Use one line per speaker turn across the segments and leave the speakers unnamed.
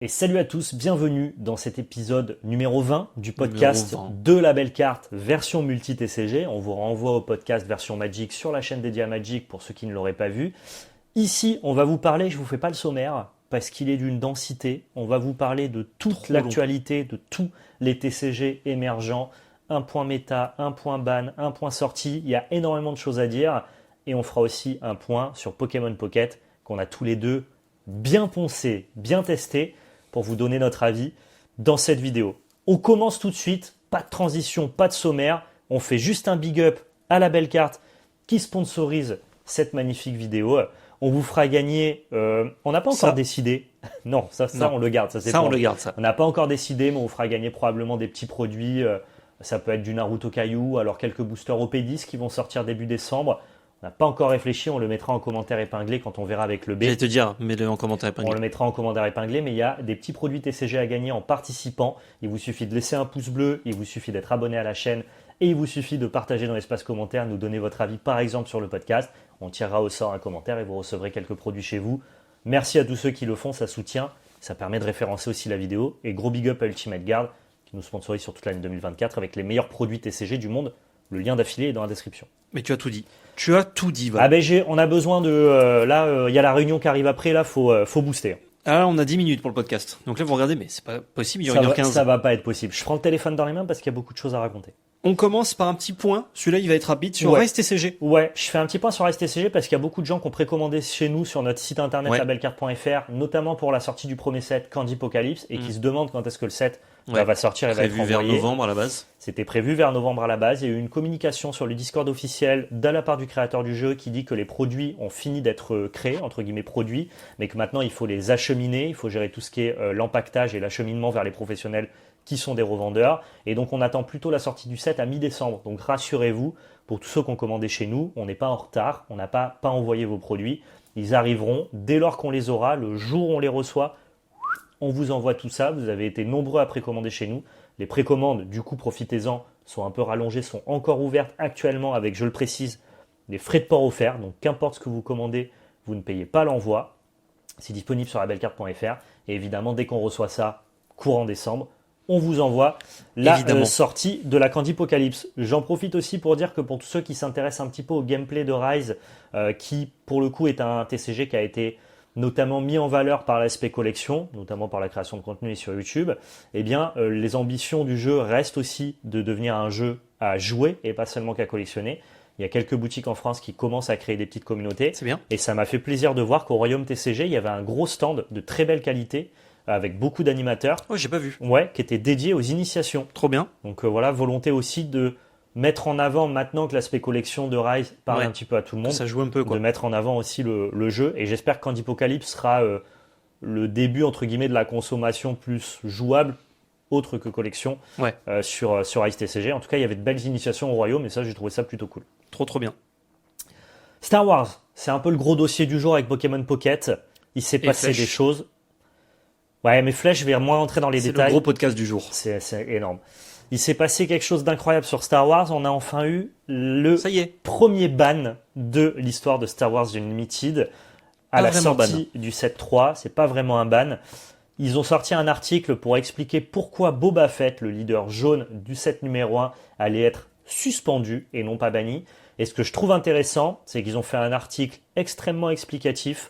Et salut à tous, bienvenue dans cet épisode numéro 20 du podcast
Numéro 20.
de la belle carte version multi-TCG. On vous renvoie au podcast version Magic sur la chaîne dédiée à Magic pour ceux qui ne l'auraient pas vu. Ici, on va vous parler, je ne vous fais pas le sommaire parce qu'il est d'une densité. On va vous parler de toute l'actualité, de tous les TCG émergents. Un point méta, un point ban, un point sortie. Il y a énormément de choses à dire. Et on fera aussi un point sur Pokémon Pocket qu'on a tous les deux bien poncé, bien testé, pour vous donner notre avis dans cette vidéo. On commence tout de suite, pas de transition, pas de sommaire, on fait juste un big up à la belle carte qui sponsorise cette magnifique vidéo. On vous fera gagner, on n'a pas encore décidé, non, ça on le garde,
on le garde.
On n'a pas encore décidé, mais on vous fera gagner probablement des petits produits, ça peut être du Naruto Caillou, alors quelques boosters OP10 qui vont sortir début décembre. On n'a pas encore réfléchi, on le mettra en commentaire épinglé quand on verra avec le B.
J'allais te dire, mets-le en commentaire épinglé.
On le mettra en commentaire épinglé, mais il y a des petits produits TCG à gagner en participant. Il vous suffit de laisser un pouce bleu, il vous suffit d'être abonné à la chaîne et il vous suffit de partager dans l'espace commentaire, nous donner votre avis par exemple sur le podcast. On tirera au sort un commentaire et vous recevrez quelques produits chez vous. Merci à tous ceux qui le font, ça soutient, ça permet de référencer aussi la vidéo. Et gros big up à Ultimate Guard qui nous sponsorise sur toute l'année 2024 avec les meilleurs produits TCG du monde. Le lien d'affilée est dans la description.
Mais tu as tout dit. Tu as tout dit, Val.
Ah ben on a besoin de... il y a la réunion qui arrive après, là, faut booster.
Ah, on a 10 minutes pour le podcast. Donc là, vous regardez, mais c'est pas possible, il y aura 1h15.
Ça va pas être possible. Je prends le téléphone dans les mains parce qu'il y a beaucoup de choses à raconter.
On commence par un petit point. Celui-là, il va être rapide sur Rise TCG.
Ouais, je fais un petit point sur Rise TCG parce qu'il y a beaucoup de gens qui ont précommandé chez nous sur notre site internet labellecarte.fr, notamment pour la sortie du premier set Candypocalypse et qui se demandent quand est-ce que le set va sortir et va être envoyé.
Prévu vers novembre à la base.
C'était prévu vers novembre à la base. Il y a eu une communication sur le Discord officiel de la part du créateur du jeu qui dit que les produits ont fini d'être créés, entre guillemets produits, mais que maintenant il faut les acheminer, il faut gérer tout ce qui est l'empaquetage et l'acheminement vers les professionnels qui sont des revendeurs. Et donc on attend plutôt la sortie du set à mi-décembre. Donc rassurez-vous, pour tous ceux qui ont commandé chez nous, on n'est pas en retard, on n'a pas envoyé vos produits. Ils arriveront dès lors qu'on les aura, le jour où on les reçoit. On vous envoie tout ça, vous avez été nombreux à précommander chez nous. Les précommandes, du coup, profitez-en, sont un peu rallongées, sont encore ouvertes actuellement avec, je le précise, des frais de port offerts. Donc, qu'importe ce que vous commandez, vous ne payez pas l'envoi. C'est disponible sur labellecarte.fr. Et évidemment, dès qu'on reçoit ça, courant décembre, on vous envoie la sortie de la Candypocalypse. J'en profite aussi pour dire que pour tous ceux qui s'intéressent un petit peu au gameplay de Rise, qui, pour le coup, est un TCG qui a été notamment mis en valeur par l'aspect collection, notamment par la création de contenu et sur YouTube, eh bien, les ambitions du jeu restent aussi de devenir un jeu à jouer et pas seulement qu'à collectionner. Il y a quelques boutiques en France qui commencent à créer des petites communautés.
C'est bien.
Et ça m'a fait plaisir de voir qu'au Royaume TCG, il y avait un gros stand de très belle qualité avec beaucoup d'animateurs.
Oh, j'ai pas vu.
Ouais, qui était dédié aux initiations.
Trop bien.
Donc voilà, volonté aussi de mettre en avant, maintenant que l'aspect collection de Rise parle un petit peu à tout le monde,
ça joue un peu, quoi.
De mettre en avant aussi le jeu. Et j'espère que Candypocalypse sera le début, entre guillemets, de la consommation plus jouable, autre que collection, sur Rise TCG. En tout cas, il y avait de belles initiations au Royaume, et ça, j'ai trouvé ça plutôt cool.
Trop bien.
Star Wars, c'est un peu le gros dossier du jour avec Pokémon Pocket. Il s'est passé des choses. Ouais, mais Flèche, je vais moins entrer dans les détails.
C'est le gros podcast du jour.
C'est énorme. Il s'est passé quelque chose d'incroyable sur Star Wars. On a enfin eu le premier ban de l'histoire de Star Wars Unlimited à la sortie du set 3. C'est pas vraiment un ban. Ils ont sorti un article pour expliquer pourquoi Boba Fett, le leader jaune du set numéro 1, allait être suspendu et non pas banni. Et ce que je trouve intéressant, c'est qu'ils ont fait un article extrêmement explicatif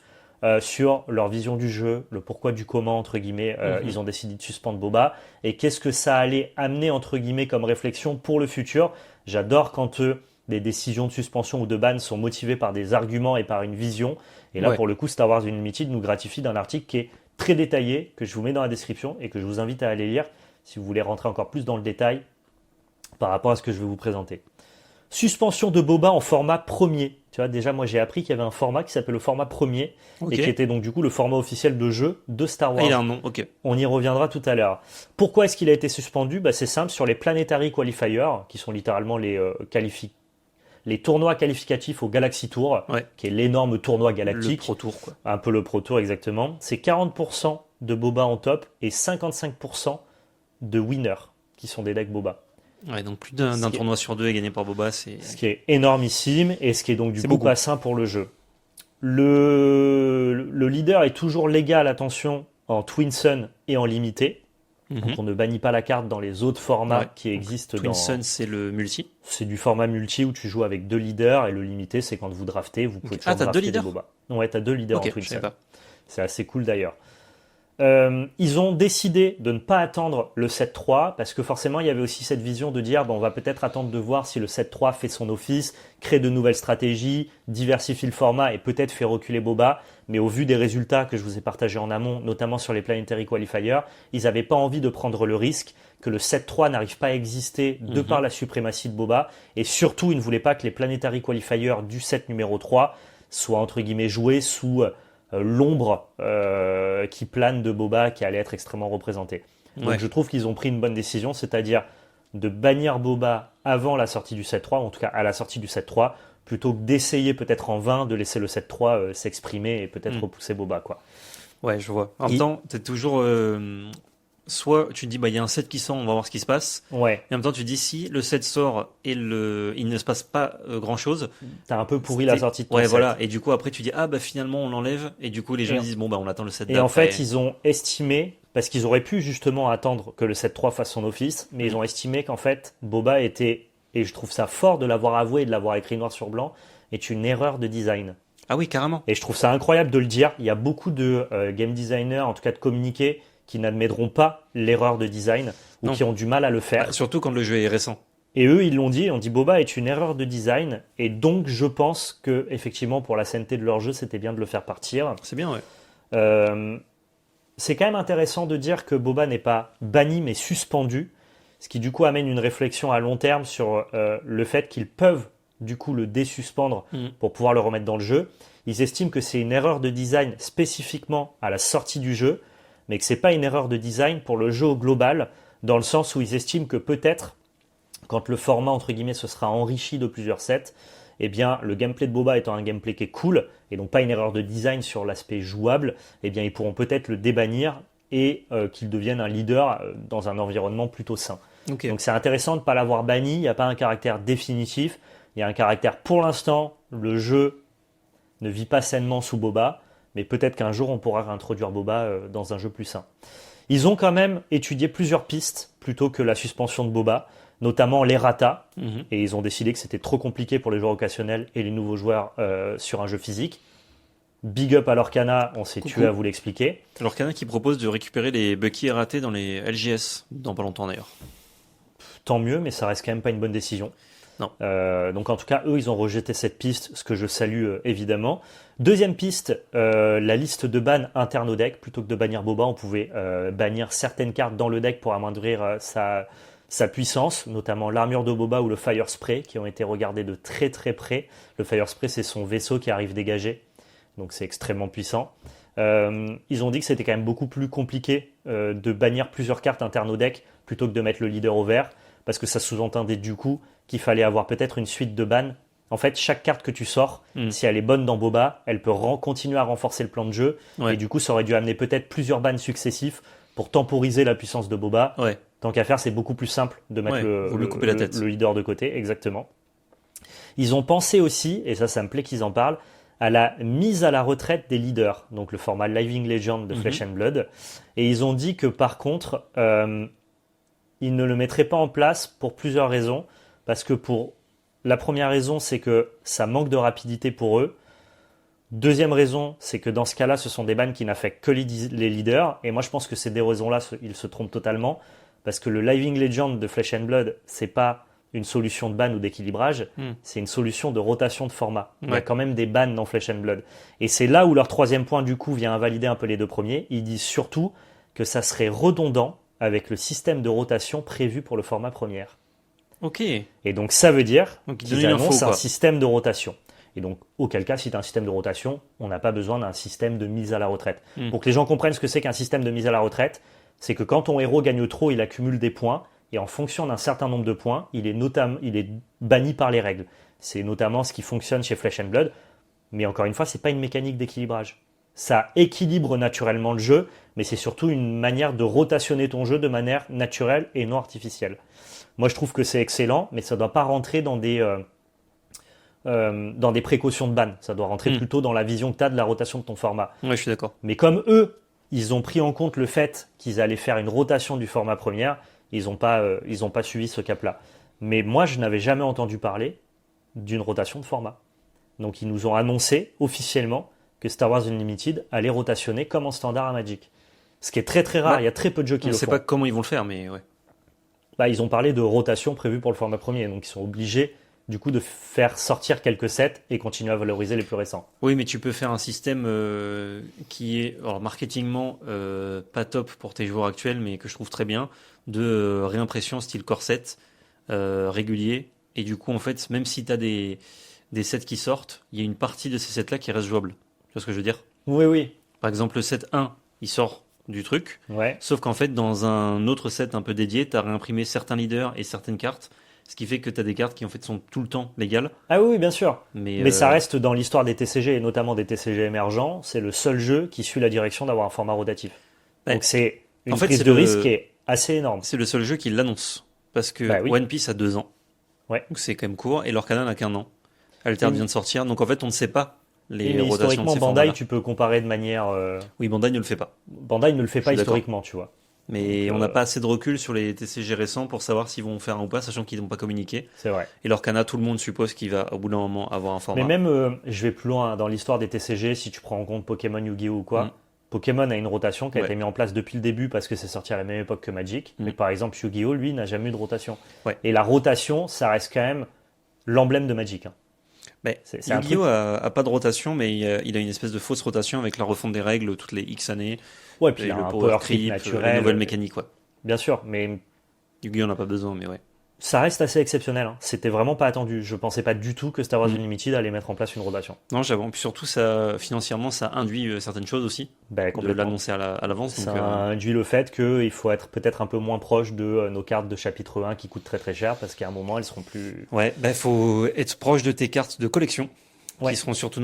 sur leur vision du jeu, le pourquoi du comment, entre guillemets, ils ont décidé de suspendre Boba, et qu'est-ce que ça allait amener, entre guillemets, comme réflexion pour le futur. J'adore quand des décisions de suspension ou de ban sont motivées par des arguments et par une vision. Et là, pour le coup, Star Wars Unlimited nous gratifie d'un article qui est très détaillé, que je vous mets dans la description et que je vous invite à aller lire si vous voulez rentrer encore plus dans le détail par rapport à ce que je vais vous présenter. Suspension de Boba en format premier. Tu vois, déjà, moi, j'ai appris qu'il y avait un format qui s'appelle le format premier et qui était donc du coup le format officiel de jeu de Star Wars.
Il a un nom, ok.
On y reviendra tout à l'heure. Pourquoi est-ce qu'il a été suspendu ? C'est simple, sur les Planetary Qualifiers, qui sont littéralement les tournois qualificatifs au Galaxy Tour, qui est l'énorme tournoi galactique.
Le Pro Tour, quoi.
Un peu le Pro Tour, exactement. C'est 40% de Boba en top et 55% de winners, qui sont des decks Boba.
Ouais, donc plus d'un tournoi sur deux est gagné par Boba, c'est...
Ce qui est énormissime et ce qui est donc du coup pas sain pour le jeu. Le leader est toujours légal, attention, en Twin Sun et en limité. Donc on ne bannit pas la carte dans les autres formats qui existent.
Twin Sun, c'est le multi.
C'est du format multi où tu joues avec 2 leaders et le limité, c'est quand vous draftez, vous pouvez toujours
t'as
drafter
2 leaders
des Boba. Ouais, t'as 2 leaders en Twin
Je savais
Sun.
pas.
C'est assez cool d'ailleurs. Ils ont décidé de ne pas attendre le 7-3 parce que forcément il y avait aussi cette vision de dire on va peut-être attendre de voir si le 7-3 fait son office, crée de nouvelles stratégies, diversifie le format et peut-être fait reculer Boba. Mais au vu des résultats que je vous ai partagés en amont, notamment sur les Planetary Qualifiers, ils n'avaient pas envie de prendre le risque que le 7-3 n'arrive pas à exister de par la suprématie de Boba. Et surtout, ils ne voulaient pas que les Planetary Qualifiers du set numéro 3 soient entre guillemets joués sous l'ombre qui plane de Boba qui allait être extrêmement représentée. Donc je trouve qu'ils ont pris une bonne décision, c'est-à-dire de bannir Boba avant la sortie du 7-3, en tout cas à la sortie du 7-3, plutôt que d'essayer peut-être en vain de laisser le 7-3 s'exprimer et peut-être repousser Boba, quoi.
Ouais, je vois. En même temps, t'es toujours... soit tu te dis, il y a un set qui sort, on va voir ce qui se passe.
Ouais.
Et en même temps, tu te dis, si le set sort et il ne se passe pas grand-chose...
T'as un peu pourri la sortie de ton set.
Voilà. Et du coup, après, tu dis, finalement, on l'enlève. Et du coup, les gens disent, on attend le set d'après.
Et en fait, ils ont estimé, parce qu'ils auraient pu justement attendre que le 7-3 fasse son office, mais ils ont estimé qu'en fait, Boba était, et je trouve ça fort de l'avoir avoué et de l'avoir écrit noir sur blanc, est une erreur de design.
Ah oui, carrément.
Et je trouve ça incroyable de le dire. Il y a beaucoup de game designers, en tout cas de communiqués, qui n'admettront pas l'erreur de design ou qui ont du mal à le faire.
Surtout quand le jeu est récent.
Et eux, ils l'ont dit, on dit Boba est une erreur de design. Et donc, je pense que effectivement, pour la sainteté de leur jeu, c'était bien de le faire partir.
C'est bien, ouais.
C'est quand même intéressant de dire que Boba n'est pas banni, mais suspendu. Ce qui, du coup, amène une réflexion à long terme sur le fait qu'ils peuvent du coup le désuspendre pour pouvoir le remettre dans le jeu. Ils estiment que c'est une erreur de design spécifiquement à la sortie du jeu, mais que c'est pas une erreur de design pour le jeu au global, dans le sens où ils estiment que peut-être, quand le format entre guillemets se sera enrichi de plusieurs sets, eh bien le gameplay de Boba étant un gameplay qui est cool, et donc pas une erreur de design sur l'aspect jouable, eh bien ils pourront peut-être le débannir et qu'il devienne un leader dans un environnement plutôt sain.
Okay.
Donc c'est intéressant de ne pas l'avoir banni, il n'y a pas un caractère définitif, il y a un caractère pour l'instant, le jeu ne vit pas sainement sous Boba, mais peut-être qu'un jour on pourra réintroduire Boba dans un jeu plus sain. Ils ont quand même étudié plusieurs pistes plutôt que la suspension de Boba, notamment l'errata, et ils ont décidé que c'était trop compliqué pour les joueurs occasionnels et les nouveaux joueurs sur un jeu physique. Big up à Lorcana, on s'est tué à vous l'expliquer.
Lorcana qui propose de récupérer les Bucky erratés dans les LGS, dans pas longtemps d'ailleurs.
Tant mieux, mais ça reste quand même pas une bonne décision.
Non.
Donc en tout cas, eux, ils ont rejeté cette piste, ce que je salue évidemment. Deuxième piste, la liste de bans interne au deck. Plutôt que de bannir Boba, on pouvait bannir certaines cartes dans le deck pour amoindrir sa puissance, notamment l'armure de Boba ou le Fire Spray, qui ont été regardés de très très près. Le Fire Spray, c'est son vaisseau qui arrive dégagé, donc c'est extrêmement puissant. Ils ont dit que c'était quand même beaucoup plus compliqué de bannir plusieurs cartes internes au deck plutôt que de mettre le leader au vert, parce que ça sous-entendait du coup qu'il fallait avoir peut-être une suite de bans. En fait, chaque carte que tu sors, si elle est bonne dans Boba, elle peut continuer à renforcer le plan de jeu. Ouais. Et du coup, ça aurait dû amener peut-être plusieurs bans successifs pour temporiser la puissance de Boba.
Ouais.
Tant qu'à faire, c'est beaucoup plus simple de mettre le leader de côté. Exactement. Ils ont pensé aussi, et ça me plaît qu'ils en parlent, à la mise à la retraite des leaders, donc le format Living Legend de Flesh and Blood. Et ils ont dit que par contre, ils ne le mettraient pas en place pour plusieurs raisons. Parce que la première raison, c'est que ça manque de rapidité pour eux. Deuxième raison, c'est que dans ce cas-là, ce sont des bans qui n'affectent que les leaders. Et moi, je pense que ces deux raisons-là, ils se trompent totalement. Parce que le Living Legend de Flesh and Blood, c'est pas une solution de ban ou d'équilibrage, c'est une solution de rotation de format. Il y a quand même des bans dans Flesh and Blood. Et c'est là où leur troisième point, du coup, vient invalider un peu les deux premiers. Ils disent surtout que ça serait redondant avec le système de rotation prévu pour le format première.
Ok.
Et donc ça veut dire qu'ils annoncent un système de rotation. Et donc auquel cas, si tu as un système de rotation, on n'a pas besoin d'un système de mise à la retraite. Pour que les gens comprennent ce que c'est qu'un système de mise à la retraite, c'est que quand ton héros gagne trop, il accumule des points, et en fonction d'un certain nombre de points, il est banni par les règles. C'est notamment ce qui fonctionne chez Flesh and Blood, mais encore une fois, c'est pas une mécanique d'équilibrage. Ça équilibre naturellement le jeu, mais c'est surtout une manière de rotationner ton jeu de manière naturelle et non artificielle. Moi, je trouve que c'est excellent, mais ça ne doit pas rentrer dans des précautions de ban. Ça doit rentrer plutôt dans la vision que tu as de la rotation de ton format.
Ouais, je suis d'accord.
Mais comme eux ils ont pris en compte le fait qu'ils allaient faire une rotation du format première. Ils n'ont pas suivi ce cap-là. Mais moi, je n'avais jamais entendu parler d'une rotation de format. Donc, ils nous ont annoncé officiellement que Star Wars Unlimited allait rotationner comme en standard à Magic. Ce qui est très très rare.
Ouais.
Il y a très peu de jeux qui
On
le
sait
font.
pas comment ils vont le faire, mais ouais.
Bah, ils ont parlé de rotation prévue pour le format premier. Donc, ils sont obligés du coup de faire sortir quelques sets et continuer à valoriser les plus récents.
Oui, mais tu peux faire un système qui est, alors marketingement, pas top pour tes joueurs actuels, mais que je trouve très bien, de réimpression style corset, régulier. Et du coup, en fait, même si tu as des sets qui sortent, il y a une partie de ces sets-là qui reste jouable. Tu vois ce que je veux dire?
Oui, oui.
Par exemple, le set 1, il sort du truc,
Ouais.
sauf qu'en fait, dans un autre set un peu dédié, tu as réimprimé certains leaders et certaines cartes, ce qui fait que tu as des cartes qui en fait sont tout le temps légales.
Ah oui, oui, bien sûr.
Mais,
Mais ça reste dans l'histoire des TCG et notamment des TCG émergents. C'est le seul jeu qui suit la direction d'avoir un format rotatif.
Ouais.
Donc c'est une
En fait,
prise
c'est
de
le-
risque qui est assez énorme.
c'est le seul jeu qui l'annonce. Parce que
Bah oui.
One Piece a 2 ans.
Ouais.
Donc c'est quand même court. Et Lorcana n'a qu'1 an. Alter
Oui.
vient de sortir. Donc en fait, on ne sait pas les
Mais
rotations de
historiquement,
ces
Bandai,
formats-là.
tu peux comparer de manière.
Oui, Bandai ne le fait pas.
Bandai ne le fait
Je
pas
suis d'accord.
historiquement, tu vois.
Mais
Donc,
on n'a pas assez de recul sur les TCG récents pour savoir s'ils vont faire un ou pas, sachant qu'ils n'ont pas communiqué.
C'est vrai.
Et Lorcana, tout le monde suppose qu'il va au bout d'un moment avoir un format.
Mais même, je vais plus loin dans l'histoire des TCG, si tu prends en compte Pokémon, Yu-Gi-Oh! Ou quoi.
Mm.
Pokémon a une rotation qui a
Ouais.
été mise en place depuis le début parce que c'est sorti à la même époque que Magic.
Mm.
Mais par exemple, Yu-Gi-Oh! Lui, n'a jamais eu de rotation.
Ouais.
Et la rotation, ça reste quand même l'emblème de Magic. Hein.
Mais
C'est un
Yu-Gi-Oh! A pas de rotation, mais il a une espèce de fausse rotation avec la refonte des règles toutes les X années.
Ouais, puis
Et
il a
le
un
power
power
creep,
creep
les
naturel.
nouvelles mécaniques, quoi.
Bien sûr, mais
Yu-Gi-Oh! n'a pas besoin, mais ouais.
ça reste assez exceptionnel. Hein. C'était vraiment pas attendu. Je pensais pas du tout que Star Wars
Mm.
Unlimited allait mettre en place une rotation.
Non, j'avoue. Puis surtout, ça, financièrement, ça induit certaines choses aussi,
Ben,
de
complètement.
l'annoncer à l'avance.
Ça
Donc,
induit le fait qu'il faut être peut-être un peu moins proche de nos cartes de chapitre 1 qui coûtent très très cher parce qu'à un moment elles seront plus.
ouais, faut être proche de tes cartes de collection,
Ouais.
qui seront surtout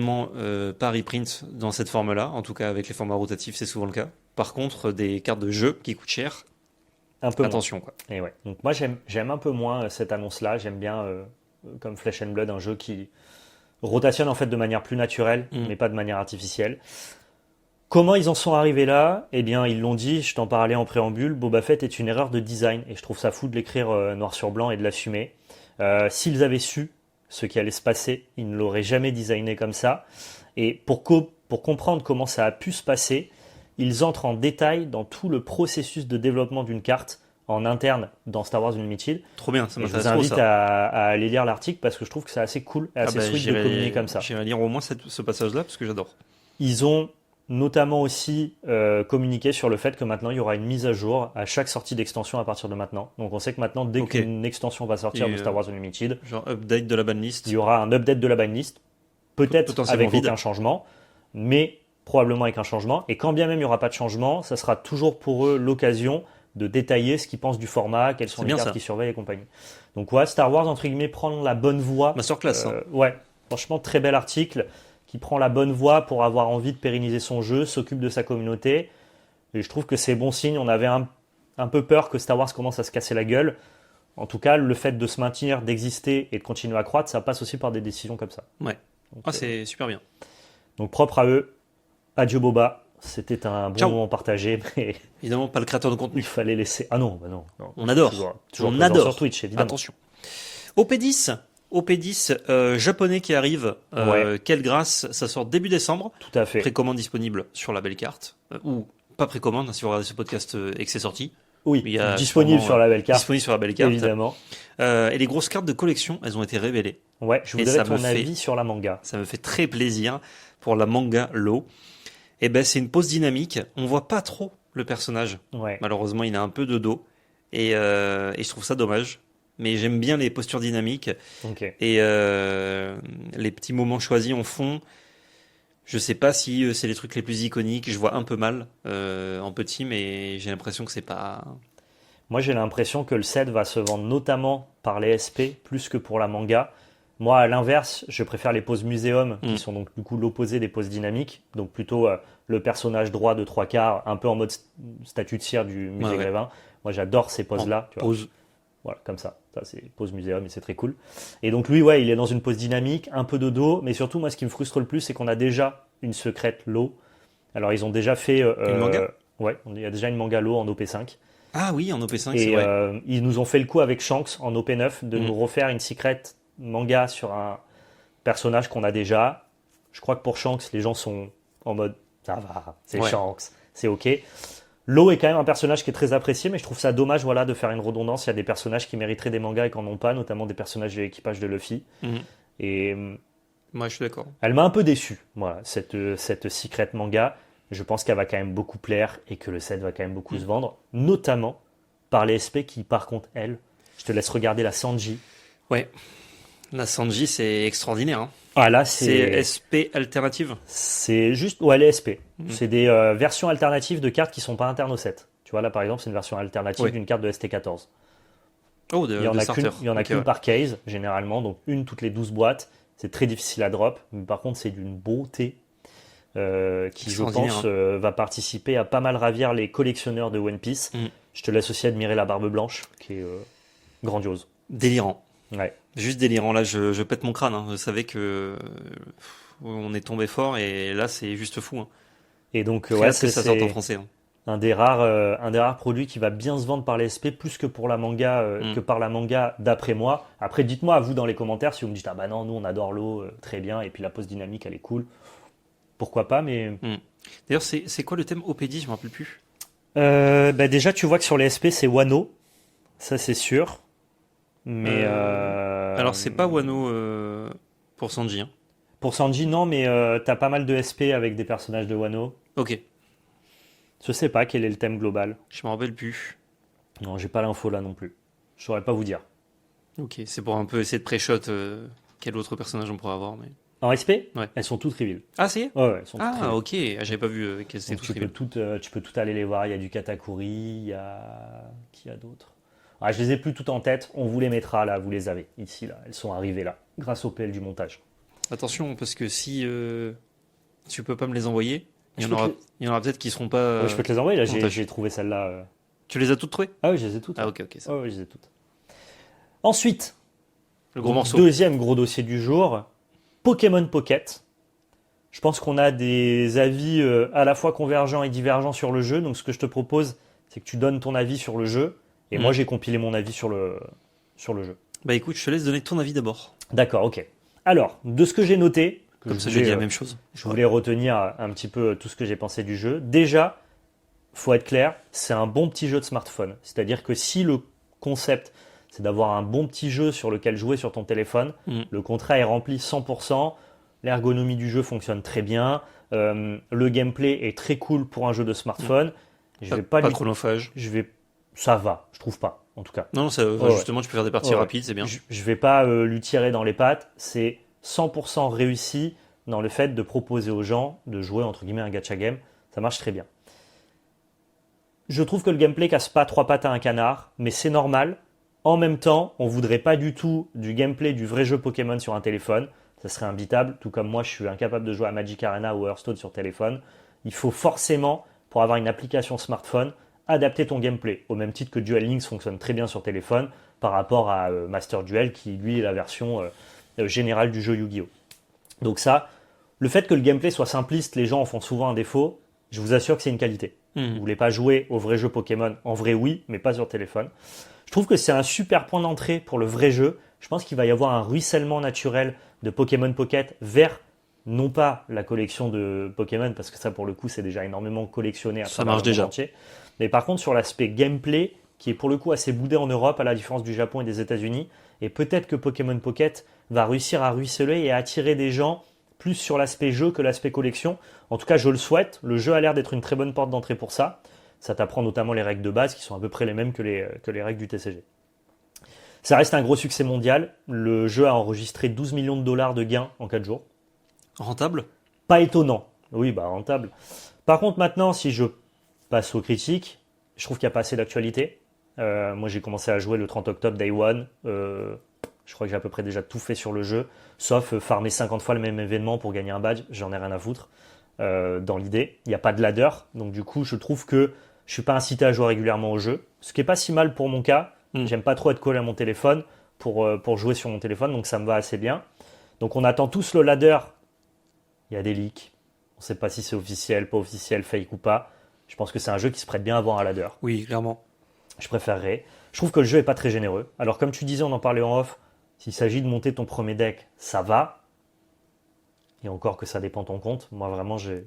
pas reprint dans cette forme-là. En tout cas, avec les formats rotatifs, c'est souvent le cas. Par contre, des cartes de jeu qui coûtent cher,
Un peu moins.
attention, quoi.
Et ouais. Donc moi j'aime un peu moins cette annonce-là. J'aime bien comme Flesh and Blood un jeu qui rotationne en fait de manière plus naturelle,
Mm.
mais pas de manière artificielle. Comment ils en sont arrivés là? Eh bien, ils l'ont dit, je t'en parlais en préambule, Boba Fett est une erreur de design et je trouve ça fou de l'écrire noir sur blanc et de l'assumer. S'ils avaient su ce qui allait se passer, ils ne l'auraient jamais designé comme ça. Et pour comprendre comment ça a pu se passer, ils entrent en détail dans tout le processus de développement d'une carte en interne dans Star Wars Unlimited.
Trop bien, ça
Et je
m'intéresse
vous
trop,
invite
ça.
à aller lire l'article parce que je trouve que c'est assez cool et assez
bah,
sweet de communiquer comme ça.
J'irai lire au moins ce passage-là, parce que j'adore.
Ils ont notamment aussi communiqué sur le fait que maintenant il y aura une mise à jour à chaque sortie d'extension à partir de maintenant. Donc on sait que maintenant, dès
Ok.
qu'une extension va sortir
Et,
de Star Wars Unlimited,
Genre update de la banlist.
il y aura un update de la banlist, peut-être
Potentiellement
avec
vide.
aucun changement, mais probablement avec un changement. Et quand bien même il n'y aura pas de changement, ça sera toujours pour eux l'occasion de détailler ce qu'ils pensent du format, quelles sont
C'est
les
bien
cartes
ça.
qui surveillent et compagnie. Donc ouais, Star Wars, entre guillemets, prend la bonne voie.
Masterclass. Hein.
Ouais, franchement, très bel article qui prend la bonne voie pour avoir envie de pérenniser son jeu, s'occupe de sa communauté. Et je trouve que c'est bon signe. On avait un peu peur que Star Wars commence à se casser la gueule. En tout cas, le fait de se maintenir, d'exister et de continuer à croître, ça passe aussi par des décisions comme ça.
Ouais.
Donc,
Ah, c'est super bien.
donc propre à eux. Adieu Boba. C'était un bon
Ciao.
moment partagé, mais
Évidemment, pas le créateur de
il
contenu.
fallait laisser. Ah non, bah non.
On adore.
Toujours
On
présent
adore.
sur Twitch, évidemment.
Attention. OP10 japonais qui arrive. Quelle grâce. Ça sort début décembre.
Tout à fait.
Précommande disponible sur la belle carte. Ou pas précommande, hein, si vous regardez ce podcast et que c'est sorti.
Oui,
Il y a
disponible
sûrement,
sur la belle carte,
Disponible sur la belle carte.
évidemment.
Et les grosses cartes de collection, elles ont été révélées.
Ouais, je
Et
voudrais
ça
ton
me fait-
avis sur la manga.
Ça me fait très plaisir pour la manga Low. Et ben c'est une pause dynamique. On voit pas trop le personnage.
Ouais.
Malheureusement, il a un peu de dos. Et je trouve ça dommage. Mais j'aime bien les postures dynamiques.
Ok.
Et les petits moments choisis en fond. Je sais pas si c'est les trucs les plus iconiques. Je vois un peu mal en petit, mais j'ai l'impression que c'est pas.
Moi, j'ai l'impression que le set va se vendre notamment par les SP plus que pour la manga. Moi, à l'inverse, je préfère les poses muséum, qui sont donc du coup l'opposé des poses dynamiques. Donc plutôt le personnage droit de 3/4, un peu en mode statue de cire du musée
Ouais.
Grévin. Moi, j'adore ces poses-là. Tu vois.
Pause.
Voilà, comme ça. Ça, c'est pose muséum et c'est très cool. Et donc lui, ouais, il est dans une pose dynamique, un peu de dos, mais surtout, moi, ce qui me frustre le plus, c'est qu'on a déjà une secrète low. Alors, ils ont déjà fait.
Une manga?
Ouais, il y a déjà une mangalo en OP5.
Ah oui, en OP5, c'est
Et
vrai.
ils nous ont fait le coup avec Shanks en OP9 de
Mm.
nous refaire une secret manga sur un personnage qu'on a déjà. Je crois que pour Shanks, les gens sont en mode ça va, c'est
Ouais.
Shanks, c'est ok. Law est quand même un personnage qui est très apprécié, mais je trouve ça dommage voilà, de faire une redondance. Il y a des personnages qui mériteraient des mangas et qui n'en ont pas, notamment des personnages de l'équipage de Luffy.
Mm.
Et
Moi, je suis d'accord.
elle m'a un peu déçu, voilà, cette secret manga. Je pense qu'elle va quand même beaucoup plaire et que le set va quand même beaucoup
Mm.
se vendre, notamment par les SP qui, par contre, elle, je te laisse regarder la Sanji.
Ouais. La Sanji, c'est extraordinaire, hein.
Ah là,
C'est SP alternative.
c'est juste, ouais, les SP.
Mm.
C'est des versions alternatives de cartes qui sont pas internes au set. Tu vois, là, par exemple, c'est une version alternative
Ouais.
d'une carte de ST14.
Oh,
Il y en
de
a
starter.
il y en a
Ok,
qu'une
ouais.
par case, généralement, donc une toutes les 12 boîtes. C'est très difficile à drop, mais par contre, c'est d'une beauté qui, je
Extraordinaire,
pense,
hein.
va participer à pas mal ravir les collectionneurs de One Piece.
Mm.
Je te laisse aussi admirer la barbe blanche, qui est grandiose.
Délirant.
Ouais.
Juste délirant. Là, je pète mon crâne, hein. Je savais que on est tombé fort et là, c'est juste fou, hein.
Et donc,
Très
ouais,
hâte que ça sorte en
c'est
français, hein.
un des rares produits qui va bien se vendre par les SP, plus que pour la manga,
Mm.
que par la manga d'après moi. Après, dites-moi, vous, dans les commentaires, si vous me dites, ah bah non, nous, on adore l'eau, très bien, et puis la pose dynamique, elle est cool. Pourquoi pas, mais
D'ailleurs, c'est quoi le thème OP10? Je me rappelle plus.
bah déjà, tu vois que sur les SP, c'est Wano. Ça, c'est sûr. Mais
Alors, c'est pas Wano pour Sanji, hein.
pour Sanji, non, mais t'as pas mal de SP avec des personnages de Wano.
Ok,
Je sais pas quel est le thème global.
je me rappelle plus.
Non, j'ai pas l'info là non plus. Je saurais pas vous dire.
Ok, c'est pour un peu essayer de pré-shot quel autre personnage on pourrait avoir. Mais...
En SP,
Ouais.
elles sont toutes reveal.
Ah, c'est?
Ouais, ouais, elles sont toutes
Ah,
reveal.
ok, ah, j'avais pas vu qu'elles étaient
Donc
toutes reveal.
tu peux tout aller les voir. Il y a du Katakuri, il y a qui a d'autres. Ah, je les ai plus toutes en tête. On vous les mettra là, vous les avez ici là. Elles sont arrivées là, grâce au PL du montage.
Attention, parce que si tu peux pas me les envoyer,
Je peux te
il y en aura peut-être qui seront pas.
Ouais, je peux te les envoyer là.
montage.
J'ai trouvé celle-là.
Tu les as toutes trouvées?
Ah oui, je les ai toutes.
Ah, ok, ok, ça.
Ouais, ouais, je les ai toutes. Ensuite,
Le gros morceau.
deuxième gros dossier du jour, Pokémon Pocket. Je pense qu'on a des avis à la fois convergents et divergents sur le jeu. Donc ce que je te propose, c'est que tu donnes ton avis sur le jeu. Et moi, j'ai compilé mon avis sur le jeu.
Bah écoute, je te laisse donner ton avis d'abord.
D'accord, ok. Alors, de ce que j'ai noté, que
Comme
je
ça, je
voulais,
dis la même chose.
je voulais retenir un petit peu tout ce que j'ai pensé du jeu. Déjà, faut être clair, c'est un bon petit jeu de smartphone. C'est-à-dire que si le concept, c'est d'avoir un bon petit jeu sur lequel jouer sur ton téléphone, le contrat est rempli 100%, l'ergonomie du jeu fonctionne très bien, le gameplay est très cool pour un jeu de smartphone. Je vais pas
Pas
lui-
chronophage.
ça va, je trouve pas, en tout cas.
Non, ça,
Ouais,
justement, tu peux faire des parties
Ouais.
rapides, c'est bien.
Je vais pas lui tirer dans les pattes, c'est 100% réussi dans le fait de proposer aux gens de jouer entre guillemets un gacha game, ça marche très bien. Je trouve que le gameplay casse pas trois pattes à un canard, mais c'est normal. En même temps, on voudrait pas du tout du gameplay du vrai jeu Pokémon sur un téléphone, ça serait imbitable, tout comme moi je suis incapable de jouer à Magic Arena ou Hearthstone sur téléphone. Il faut forcément, pour avoir une application smartphone, adapter ton gameplay, au même titre que Duel Links fonctionne très bien sur téléphone par rapport à Master Duel qui lui est la version générale du jeu Yu-Gi-Oh! Donc ça, le fait que le gameplay soit simpliste, les gens en font souvent un défaut, je vous assure que c'est une qualité. Vous voulez pas jouer au vrai jeu Pokémon, en vrai oui, mais pas sur téléphone. Je trouve que c'est un super point d'entrée pour le vrai jeu. Je pense qu'il va y avoir un ruissellement naturel de Pokémon Pocket vers non pas la collection de Pokémon, parce que ça pour le coup c'est déjà énormément collectionné à
Ça
travers
marche
le monde
déjà.
entier. Mais par contre sur l'aspect gameplay, qui est pour le coup assez boudé en Europe, à la différence du Japon et des États-Unis, et peut-être que Pokémon Pocket va réussir à ruisseler et à attirer des gens plus sur l'aspect jeu que l'aspect collection. En tout cas, je le souhaite. Le jeu a l'air d'être une très bonne porte d'entrée pour ça. Ça t'apprend notamment les règles de base qui sont à peu près les mêmes que les règles du TCG. Ça reste un gros succès mondial. Le jeu a enregistré 12 millions de dollars de gains en 4 jours.
Rentable?
Pas étonnant. Oui, bah rentable. Par contre, maintenant, si je passe aux critiques, je trouve qu'il n'y a pas assez d'actualité. Moi, j'ai commencé à jouer le 30 octobre Day One. Je crois que j'ai à peu près déjà tout fait sur le jeu, sauf farmer 50 fois le même événement pour gagner un badge. J'en ai rien à foutre. Dans l'idée, il n'y a pas de ladder. Donc du coup, je trouve que je suis pas incité à jouer régulièrement au jeu. Ce qui est pas si mal pour mon cas. J'aime pas trop être collé à mon téléphone pour jouer sur mon téléphone, donc ça me va assez bien. Donc on attend tous le ladder. Il y a des leaks. On ne sait pas si c'est officiel, pas officiel, fake ou pas. Je pense que c'est un jeu qui se prête bien à voir un ladder.
Oui, clairement.
Je préférerais. Je trouve que le jeu est pas très généreux. Alors comme tu disais, on en parlait en off, s'il s'agit de monter ton premier deck, ça va. Et encore que ça dépend de ton compte. Moi vraiment, j'ai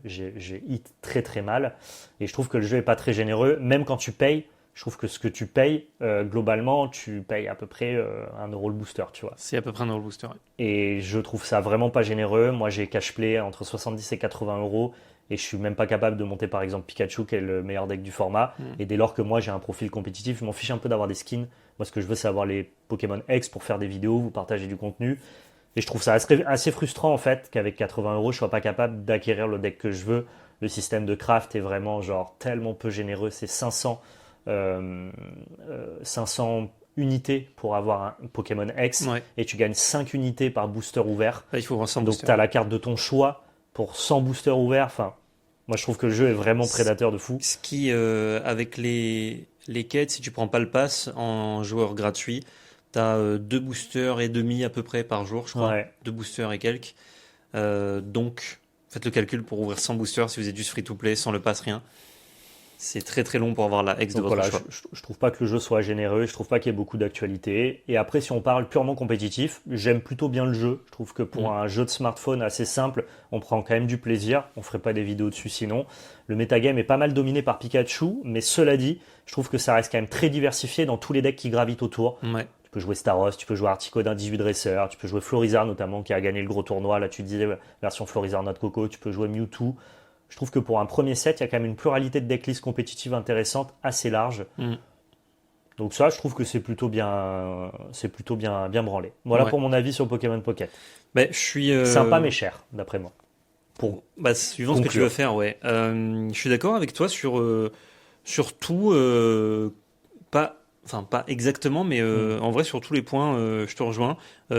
hit très très mal. Et je trouve que le jeu est pas très généreux. Même quand tu payes, je trouve que ce que tu payes, globalement, tu payes à peu près 1 € le booster, tu vois.
C'est à peu près un roll booster. Ouais.
Et je trouve ça vraiment pas généreux. Moi, j'ai cash play entre 70 et 80 € et je suis même pas capable de monter par exemple Pikachu, qui est le meilleur deck du format. Et dès lors que moi j'ai un profil compétitif, je m'en fiche un peu d'avoir des skins. Moi, ce que je veux, c'est avoir les Pokémon X pour faire des vidéos, vous partager du contenu. Et je trouve ça assez frustrant en fait qu'avec 80 € je sois pas capable d'acquérir le deck que je veux. Le système de craft est vraiment genre tellement peu généreux. C'est 500 unités pour avoir un Pokémon X
Ouais.
et tu gagnes 5 unités par booster ouvert.
Là, il faut voir 100
Donc
boosters.
tu as la carte de ton choix pour 100 boosters ouverts. Enfin, moi je trouve que le jeu est vraiment prédateur de fou.
Ce qui, avec les quêtes, si tu prends pas le pass en joueur gratuit, tu as 2 boosters et demi à peu près par jour, je crois.
Ouais.
2 boosters et quelques. Donc, faites le calcul pour ouvrir 100 boosters si vous êtes juste free to play, sans le pass, rien. C'est très très long pour avoir la X de
Donc
votre
voilà,
choix.
je trouve pas que le jeu soit généreux, je trouve pas qu'il y ait beaucoup d'actualité. Et après, si on parle purement compétitif, j'aime plutôt bien le jeu. Je trouve que pour un jeu de smartphone assez simple, on prend quand même du plaisir. On ferait pas des vidéos dessus sinon. Le metagame est pas mal dominé par Pikachu, mais cela dit, je trouve que ça reste quand même très diversifié dans tous les decks qui gravitent autour.
Ouais.
Tu peux jouer Staros, tu peux jouer Articodin 18 Dresseur, tu peux jouer Florizard notamment qui a gagné le gros tournoi. Là, tu disais version Florizard Noix de Coco, tu peux jouer Mewtwo. Je trouve que pour un premier set, il y a quand même une pluralité de decklist compétitive intéressante, assez large. Donc ça, je trouve que c'est plutôt bien branlé. Voilà
Ouais.
pour mon avis sur Pokémon Pocket.
Ben, je suis
Sympa mais cher, d'après moi. Pour
suivant ce que tu
conclure.
veux faire, ouais. Je suis d'accord avec toi sur tout, pas exactement, mais en vrai sur tous les points, je te rejoins.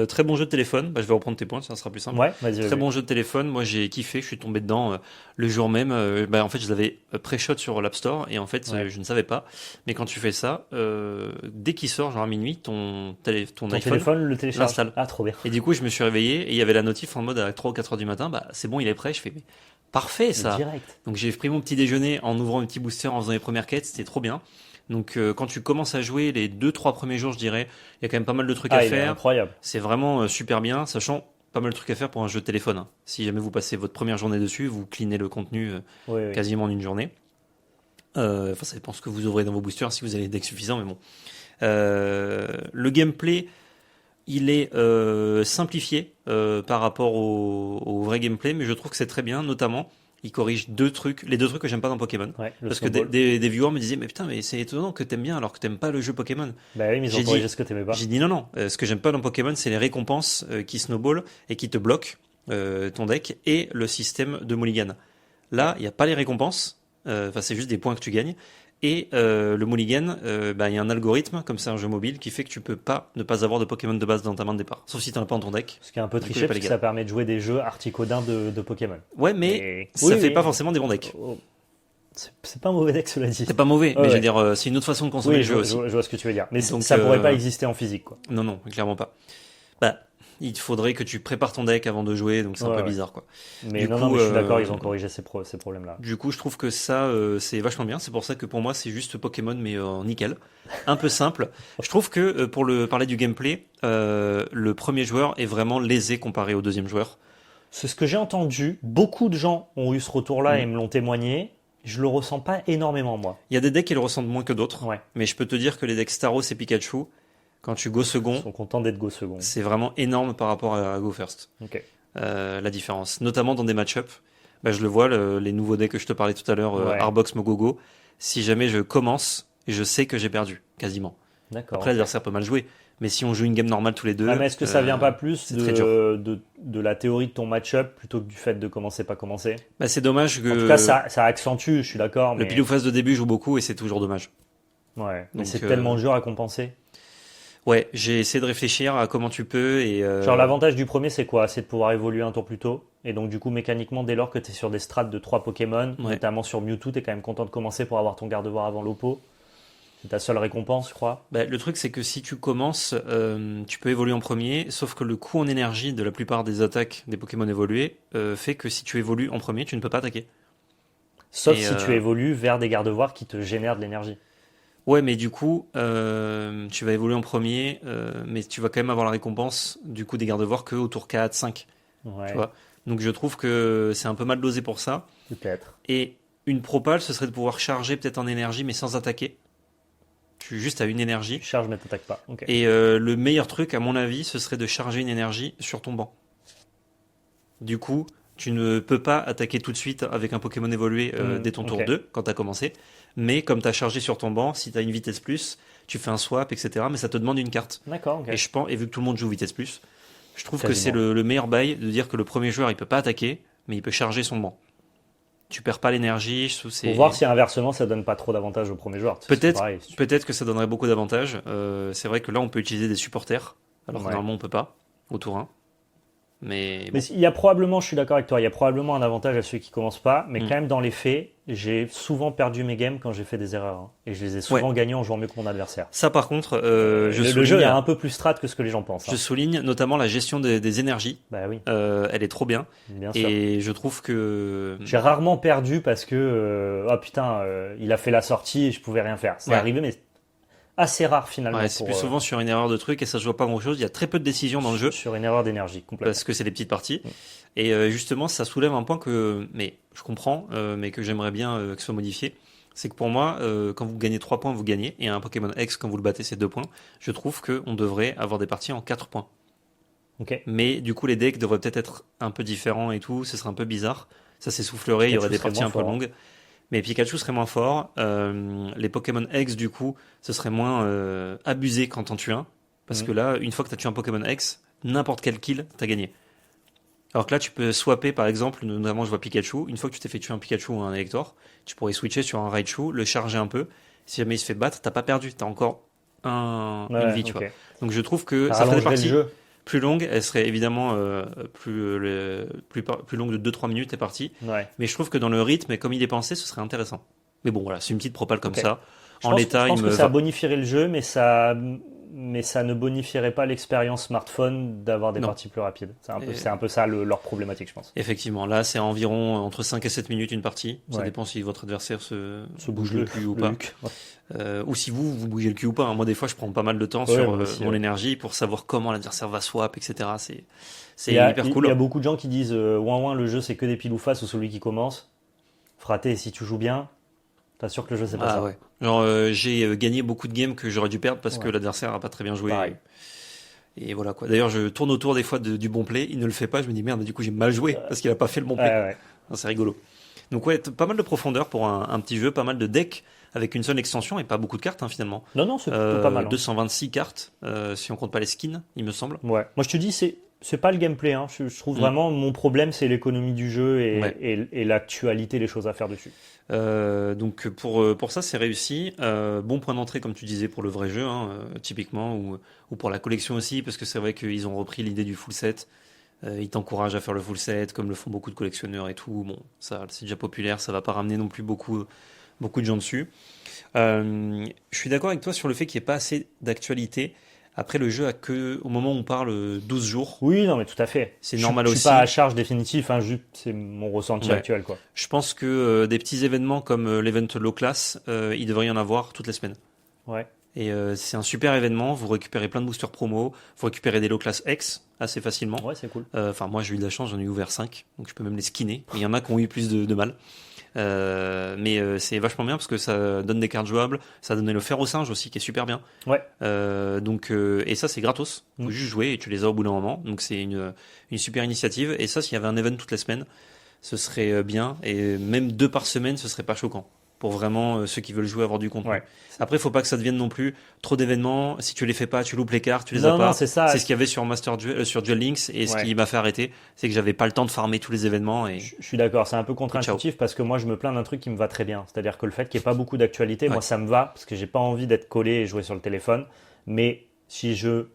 Très bon jeu de téléphone. Bah, je vais reprendre tes points, ça sera plus simple.
Ouais, vas-y.
Très bon jeu de téléphone. Moi, j'ai kiffé. Je suis tombé dedans le jour même. En fait, je l'avais pré-shot sur l'App Store et en fait,
Ouais.
je ne savais pas. Mais quand tu fais ça, dès qu'il sort, genre à minuit, ton
Ton
iPhone
téléphone le télécharge.
l'installe.
Ah, trop bien.
Et du coup, je me suis réveillé et il y avait la notif en mode à 3 ou 4 heures du matin. Bah, c'est bon, il est prêt. Je fais, mais parfait ça.
Direct.
Donc, j'ai pris mon petit déjeuner en ouvrant un petit booster, en faisant les premières quêtes. C'était trop bien. Donc, quand tu commences à jouer les 2-3 premiers jours, je dirais, il y a quand même pas mal de trucs à
Il est
faire.
incroyable.
C'est vraiment super bien, sachant pas mal de trucs à faire pour un jeu de téléphone. Hein. Si jamais vous passez votre première journée dessus, vous cleanez le contenu
Oui.
quasiment en une journée. Enfin, ça dépend ce que vous ouvrez dans vos boosters, si vous avez des decks suffisants, mais bon. Le gameplay, il est simplifié par rapport au vrai gameplay, mais je trouve que c'est très bien, notamment. Il corrige les 2 trucs que j'aime pas dans Pokémon.
Ouais, le
Parce que
snowball.
des viewers me disaient, mais putain, mais c'est étonnant que t'aimes bien alors que t'aimes pas le jeu Pokémon.
Bah oui, mais ils
J'ai
ont
dit-
corrigé ce que t'aimais pas.
J'ai dit non. Ce que j'aime pas dans Pokémon, c'est les récompenses qui snowball et qui te bloquent ton deck et le système de mulligan. Là, il n'y a pas les récompenses. Enfin, c'est juste des points que tu gagnes. Et le mulligan, il y a un algorithme, comme c'est un jeu mobile, qui fait que tu peux pas ne pas avoir de Pokémon de base dans ta main de départ. Sauf si tu n'en as pas dans ton deck.
Ce qui est un peu
Du coup,
triché
il y a pas
parce
les
que
gars.
ça permet de jouer des jeux articodins de Pokémon.
Ouais, mais
Et-
ça
Oui,
fait
oui.
pas forcément des bons decks.
Oh, c'est pas un mauvais deck, cela dit.
C'est pas mauvais, mais
Ouais.
je veux dire, c'est une autre façon de consommer
Oui,
le jeu aussi.
je vois ce que tu veux dire. Mais
Donc,
ça pourrait pas exister en physique, quoi.
Non, clairement pas. Bah, il faudrait que tu prépares ton deck avant de jouer, donc c'est un
Ouais,
peu
ouais.
bizarre, quoi.
Mais
Du
non,
coup,
mais je suis d'accord, ils ont corrigé ces problèmes-là.
Du coup, je trouve que ça, c'est vachement bien. C'est pour ça que pour moi, c'est juste Pokémon, mais nickel. Un peu simple. Je trouve que pour parler du gameplay, le premier joueur est vraiment lésé comparé au deuxième joueur.
C'est ce que j'ai entendu. Beaucoup de gens ont eu ce retour-là et me l'ont témoigné. Je le ressens pas énormément, moi.
Il y a des decks qui le ressentent moins que d'autres.
Ouais.
Mais je peux te dire que les decks Staros et Pikachu, quand tu go
Ils
second,
sont contents d'être go second.
c'est vraiment énorme par rapport à go first.
Ok.
La différence. Notamment dans des match-up. Bah, je le vois, les nouveaux decks que je te parlais tout à l'heure,
Ouais.
Arbox, Mogogo. Si jamais je commence, je sais que j'ai perdu, quasiment.
D'accord.
Après, l'adversaire peut mal jouer. Mais si on joue une game normale tous les deux.
Ah, mais est-ce que ça vient pas plus
c'est très dur.
de la théorie de ton match-up plutôt que du fait de commencer pas commencer?
Bah, c'est dommage que.
En tout cas, ça accentue, je suis d'accord.
Le
Mais...
pile ou face de début joue beaucoup et c'est toujours dommage.
Ouais, mais
Donc,
c'est tellement dur à compenser.
Ouais, j'ai essayé de réfléchir à comment tu peux et.
Genre, l'avantage du premier, c'est quoi? C'est de pouvoir évoluer un tour plus tôt. Et donc, du coup, mécaniquement, dès lors que tu es sur des strats de 3 Pokémon,
Ouais.
notamment sur Mewtwo, tu es quand même content de commencer pour avoir ton gardevoir avant l'oppo. C'est ta seule récompense, je crois.
Bah, le truc, c'est que si tu commences, tu peux évoluer en premier, sauf que le coût en énergie de la plupart des attaques des Pokémon évolués fait que si tu évolues en premier, tu ne peux pas attaquer.
Sauf
Et
si tu évolues vers des gardevoirs qui te génèrent de l'énergie.
ouais, mais du coup, tu vas évoluer en premier, mais tu vas quand même avoir la récompense du coup des garde-voir que au tour 4, 5. Tu
Ouais,
vois. Donc je trouve que c'est un peu mal dosé pour ça.
peut-être.
Et une propale, ce serait de pouvoir charger peut-être en énergie, mais sans attaquer. Tu juste à une
Tu
énergie.
charges mais t'attaques pas. Ok.
Et le meilleur truc, à mon avis, ce serait de charger une énergie sur ton banc. Du coup, tu ne peux pas attaquer tout de suite avec un Pokémon évolué dès ton tour
ok.
2, quand tu as commencé. Mais comme tu as chargé sur ton banc, si tu as une vitesse plus, tu fais un swap, etc. Mais ça te demande une carte.
D'accord, ok.
Et je pense, et vu que tout le monde joue vitesse plus, je trouve que c'est
Quasiment.
le meilleur bail de dire que le premier joueur, il peut pas attaquer, mais il peut charger son banc. Tu perds pas l'énergie, je trouve que
Pour
c'est...
voir si inversement ça donne pas trop d'avantages au premier joueur. C'est
Peut-être,
pareil.
peut-être que ça donnerait beaucoup d'avantages. C'est vrai que là, on peut utiliser des supporters, alors que
Ouais.
normalement, on peut pas, au tour 1. Mais
Mais
bon.
il y a probablement, je suis d'accord avec toi, il y a probablement un avantage à ceux qui commencent pas, mais
Mm.
quand même dans les faits, j'ai souvent perdu mes games quand j'ai fait des erreurs. Hein. Et je les ai souvent gagnés en jouant mieux que mon adversaire.
Ça, par contre,
Le jeu est un peu plus strat que ce que les gens pensent. Hein.
je souligne notamment la gestion des énergies.
Bah oui,
Elle est trop bien.
bien sûr.
Et je trouve que...
J'ai rarement perdu parce que, oh putain, il a fait la sortie et je pouvais rien faire. C'est
Ouais.
arrivé, mais assez rare finalement
Ouais, c'est
pour,
plus souvent sur une erreur de truc et ça se voit pas grand-chose. Il y a très peu de décisions dans le jeu
sur une erreur d'énergie, complètement.
parce que c'est des petites parties.
Mm.
Et justement, ça soulève un point que, mais je comprends, mais que j'aimerais bien que ce soit modifié. C'est que pour moi, quand vous gagnez 3 points, vous gagnez. Et un Pokémon X, quand vous le battez, c'est 2 points. Je trouve qu'on devrait avoir des parties en 4 points.
Ok.
Mais du coup, les decks devraient peut-être être un peu différents et tout. Ce serait un peu bizarre. Ça s'essoufflerait, il y aurait
Pikachu
des
serait
parties
moins
un peu
fort, hein.
longues. Mais Pikachu serait moins fort. Les Pokémon X, du coup, ce serait moins abusé quand t'en tues un. Parce
Mhm.
que là, une fois que t'as tué un Pokémon X, n'importe quel kill, t'as gagné. Alors que là, tu peux swapper, par exemple, notamment je vois Pikachu. Une fois que tu t'es fait tuer un Pikachu ou un Elector, tu pourrais switcher sur un Raichu, le charger un peu. Si jamais il se fait battre, t'as pas perdu. T'as encore une vie, tu
ok.
vois. Donc je trouve que
Ça
ça ferait des
rallongerait le
parties
jeu.
plus longues. Elle serait évidemment plus longue de 2-3 minutes, est partie.
Ouais.
Mais je trouve que dans le rythme et comme il est pensé, ce serait intéressant. Mais bon, voilà, c'est une petite propale comme
Ok.
ça.
Je
En
pense,
l'état,
je
il
pense
me
que ça
va.
bonifierait le jeu, mais ça ne bonifierait pas l'expérience smartphone d'avoir des
Non.
parties plus rapides.
Et-
C'est un peu ça leur problématique, je pense.
Effectivement, là, c'est environ entre 5 et 7 minutes une partie. Ça
Ouais.
dépend si votre adversaire se
Bouge
le cul ou pas.
Luc.
Ou si vous bougez le cul ou pas. Moi, des fois, je prends pas mal de temps
Ouais,
sur
moi aussi,
mon
ouais.
énergie pour savoir comment l'adversaire va swap, etc. C'est
Il y a,
hyper
il
cool.
y a beaucoup de gens qui disent ouin ouin, le jeu c'est que des pile ou face ou celui qui commence. Fraté, si tu joues bien, t'assures que le jeu c'est pas
Ah
ça.
ouais. Genre, j'ai gagné beaucoup de games que j'aurais dû perdre parce que
Ouais.
l'adversaire a pas très bien joué.
Pareil.
Et voilà quoi. D'ailleurs, je tourne autour des fois du bon play. Il ne le fait pas. Je me dis merde, du coup, j'ai mal joué parce qu'il a pas fait le bon play.
Ouais.
Non, c'est rigolo. Donc ouais, pas mal de profondeur pour un petit jeu, pas mal de decks avec une seule extension et pas beaucoup de cartes hein, finalement.
Non, c'est plutôt pas mal. Hein.
226 cartes, si on compte pas les skins, il me semble.
Ouais. Moi je te dis, c'est pas le gameplay. Hein. Je trouve vraiment mon problème c'est l'économie du jeu
Ouais.
et l'actualité, les choses à faire dessus.
Donc pour ça c'est réussi. Bon point d'entrée comme tu disais pour le vrai jeu, hein, typiquement, ou pour la collection aussi, parce que c'est vrai qu'ils ont repris l'idée du full set. Ils t'encouragent à faire le full set, comme le font beaucoup de collectionneurs et tout. Bon, ça c'est déjà populaire, ça va pas ramener non plus beaucoup de gens dessus. Je suis d'accord avec toi sur le fait qu'il n'y ait pas assez d'actualité. Après, le jeu a que, au moment où on parle, 12 jours.
Oui, non, mais tout à fait.
C'est normal
Je
aussi.
suis pas à charge définitif, hein, c'est mon ressenti
Ouais.
actuel, quoi.
Je pense que des petits événements comme l'event low class, il devrait y en avoir toutes les semaines.
Ouais.
Et c'est un super événement. Vous récupérez plein de boosters promo. Vous récupérez des low class X assez facilement.
Ouais, c'est cool.
Enfin, moi, j'ai eu de la chance, j'en ai ouvert 5. Donc, je peux même les skinner. Il y en a qui ont eu plus de mal. Mais c'est vachement bien parce que ça donne des cartes jouables. Ça donne le fer au singe aussi, qui est super bien.
Ouais.
Et ça, c'est gratos. Faut juste jouer et tu les as au bout d'un moment. Donc, c'est une super initiative. Et ça, s'il y avait un event toutes les semaines, ce serait bien. Et même 2 par semaine, ce serait pas choquant. Pour vraiment ceux qui veulent jouer, avoir du contenu.
Ouais.
Après, il faut pas que ça devienne non plus trop d'événements. Si tu les fais pas, tu loupes les cartes, tu les as pas.
Non, c'est ça.
C'est ce qu'il y avait sur sur Duel Links et ce
Ouais.
qui m'a fait arrêter, c'est que j'avais pas le temps de farmer tous les événements et
Je suis d'accord, c'est un peu contre-intuitif parce que moi je me plains d'un truc qui me va très bien. C'est-à-dire que le fait qu'il n'y ait pas beaucoup d'actualité,
Ouais.
moi ça me va parce que j'ai pas envie d'être collé et jouer sur le téléphone. Mais si je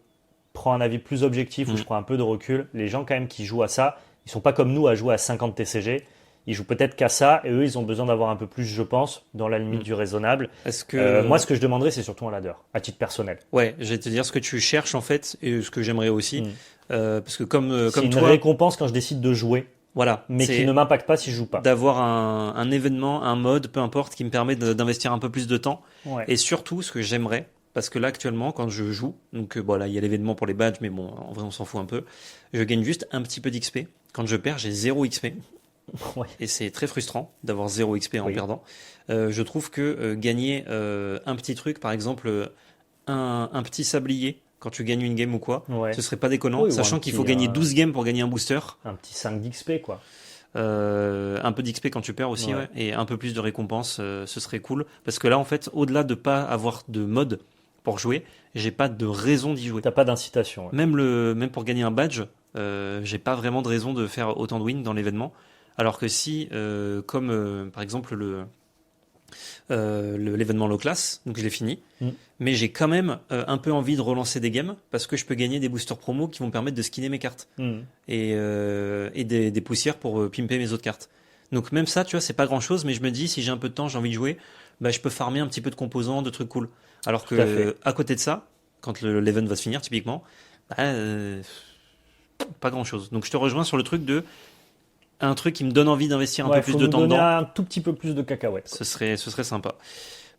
prends un avis plus objectif ou je prends un peu de recul, les gens quand même qui jouent à ça, ils sont pas comme nous à jouer à 50 TCG. ils jouent peut-être qu'à ça, et eux, ils ont besoin d'avoir un peu plus, je pense, dans la limite du raisonnable.
Est-ce que
Moi, ce que je demanderais, c'est surtout un ladder, à titre personnel.
ouais, je vais te dire ce que tu cherches en fait et ce que j'aimerais aussi,
Mm.
parce que comme
C'est une
toi,
récompense quand je décide de jouer,
voilà,
mais qui
c'est
ne m'impacte pas si je joue pas.
d'avoir un événement, un mode, peu importe, qui me permet d'investir un peu plus de temps.
Ouais.
Et surtout, ce que j'aimerais, parce que là actuellement, quand je joue, donc bon là, il y a l'événement pour les badges, mais bon, en vrai, on s'en fout un peu. Je gagne juste un petit peu d'XP. Quand je perds, j'ai 0 XP.
Ouais.
Et c'est très frustrant d'avoir 0 XP en
Oui.
perdant. Je trouve que gagner un petit truc, par exemple un petit sablier, quand tu gagnes une game ou quoi,
Ouais.
ce serait pas déconnant,
Oui, ou
sachant
un
qu'il
petit,
faut gagner 12 games pour gagner un booster.
un petit 5 d'XP, quoi.
Un peu d'XP quand tu perds aussi,
Ouais.
ouais, et un peu plus de récompense, ce serait cool. Parce que là, en fait, au-delà de pas avoir de mode pour jouer, j'ai pas de raison d'y jouer.
T'as pas d'incitation. Ouais.
Même pour gagner un badge, j'ai pas vraiment de raison de faire autant de wins dans l'événement. Alors que si, comme par exemple l'événement low class, donc je l'ai fini,
Mm.
mais j'ai quand même un peu envie de relancer des games parce que je peux gagner des boosters promo qui vont me permettre de skinner mes cartes
Mm.
et des poussières pour pimper mes autres cartes. Donc même ça, tu vois, c'est pas grand chose, mais je me dis si j'ai un peu de temps, j'ai envie de jouer, bah, je peux farmer un petit peu de composants, de trucs cool. Alors
Tout à fait.
que à côté de ça, quand l'event va se finir typiquement, bah, pas grand chose. Donc je te rejoins sur le truc de un truc qui me donne envie d'investir un
Ouais,
peu plus
faut
de
nous
temps
donner
dedans.
un tout petit peu plus de cacahuètes.
Ce serait sympa.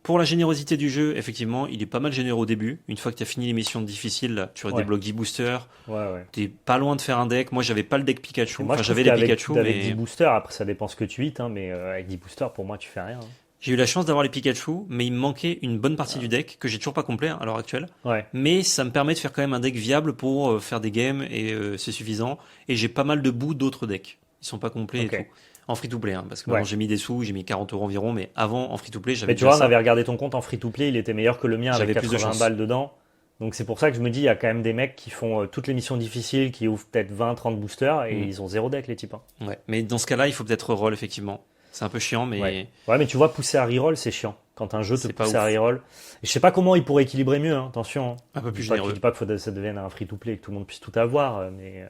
Pour la générosité du jeu, effectivement, il est pas mal généreux au début. Une fois que tu as fini les missions difficiles, là, tu
Ouais.
débloques 10 boosters.
Ouais, ouais.
T'es pas loin de faire un deck. Moi, j'avais pas le deck Pikachu.
Et moi,
Enfin,
je trouve
j'avais les
qu'avec
Pikachu,
avec 10
mais
boosters, après, ça dépend ce que tu hits, hein, mais avec 10 boosters, pour moi, tu fais rien. Hein.
j'ai eu la chance d'avoir les Pikachu, mais il me manquait une bonne partie du deck que j'ai toujours pas complet à l'heure actuelle.
Ouais.
Mais ça me permet de faire quand même un deck viable pour faire des games et c'est suffisant. Et j'ai pas mal de bouts d'autres decks. Ils sont pas complets
Ok.
et tout. En free-to-play, hein, parce que
Ouais.
maintenant j'ai mis des sous, j'ai mis 40 euros environ, mais avant en free-to-play j'avais
Mais tu
déjà
vois, on
ça.
avait regardé ton compte en free-to-play, il était meilleur que le mien avec
J'avais plus de
80
chance.
balles dedans. Donc c'est pour ça que je me dis, il y a quand même des mecs qui font toutes les missions difficiles, qui ouvrent peut-être 20, 30 boosters, et
Mm.
ils ont zéro deck, les types. Hein.
Ouais. Mais dans ce cas-là, il faut peut-être roll effectivement. C'est un peu chiant, mais
Ouais. Ouais, mais tu vois, pousser à reroll, c'est chiant. Quand un jeu te
C'est pas
pousse à
ouf.
reroll. Et je sais pas comment il pourrait équilibrer mieux, hein, attention. Hein.
un peu plus
Je dis pas,
généreux.
je dis pas qu'il faut que ça devienne un free-to-play et que tout le monde puisse tout avoir, mais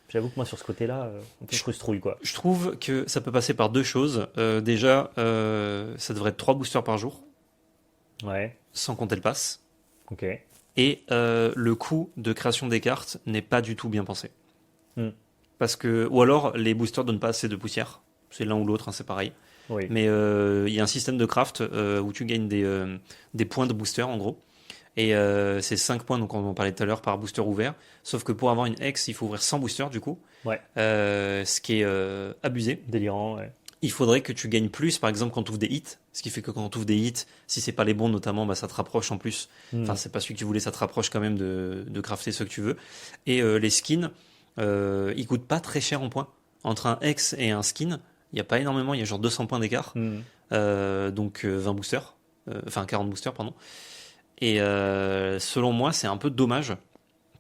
j'avoue que moi, sur ce côté-là, on peut frustrouille, quoi.
Je trouve que ça peut passer par deux choses. Déjà, ça devrait être 3 boosters par jour,
Ouais,
sans compter le pass.
ok.
Et le coût de création des cartes n'est pas du tout bien pensé.
Mm.
Parce que, ou alors les boosters donnent pas assez de poussière. C'est l'un ou l'autre, hein, c'est pareil.
Oui.
Mais il y a un système de craft où tu gagnes des points de booster en gros. Et c'est 5 points, donc on en parlait tout à l'heure, par booster ouvert. Sauf que pour avoir une X, il faut ouvrir 100 boosters du coup.
Ouais.
Ce qui est abusé.
Délirant, ouais.
Il faudrait que tu gagnes plus, par exemple, quand tu ouvres des hits. Ce qui fait que quand tu ouvres des hits, si c'est pas les bons notamment, bah, ça te rapproche en plus.
Mm.
Enfin, c'est pas celui que tu voulais, ça te rapproche quand même de crafter ce que tu veux. Et les skins, ils coûtent pas très cher en points. Entre un X et un skin, il n'y a pas énormément, il y a genre 200 points d'écart.
Mm.
Donc 20 boosters. Enfin 40 boosters, pardon. Et selon moi, c'est un peu dommage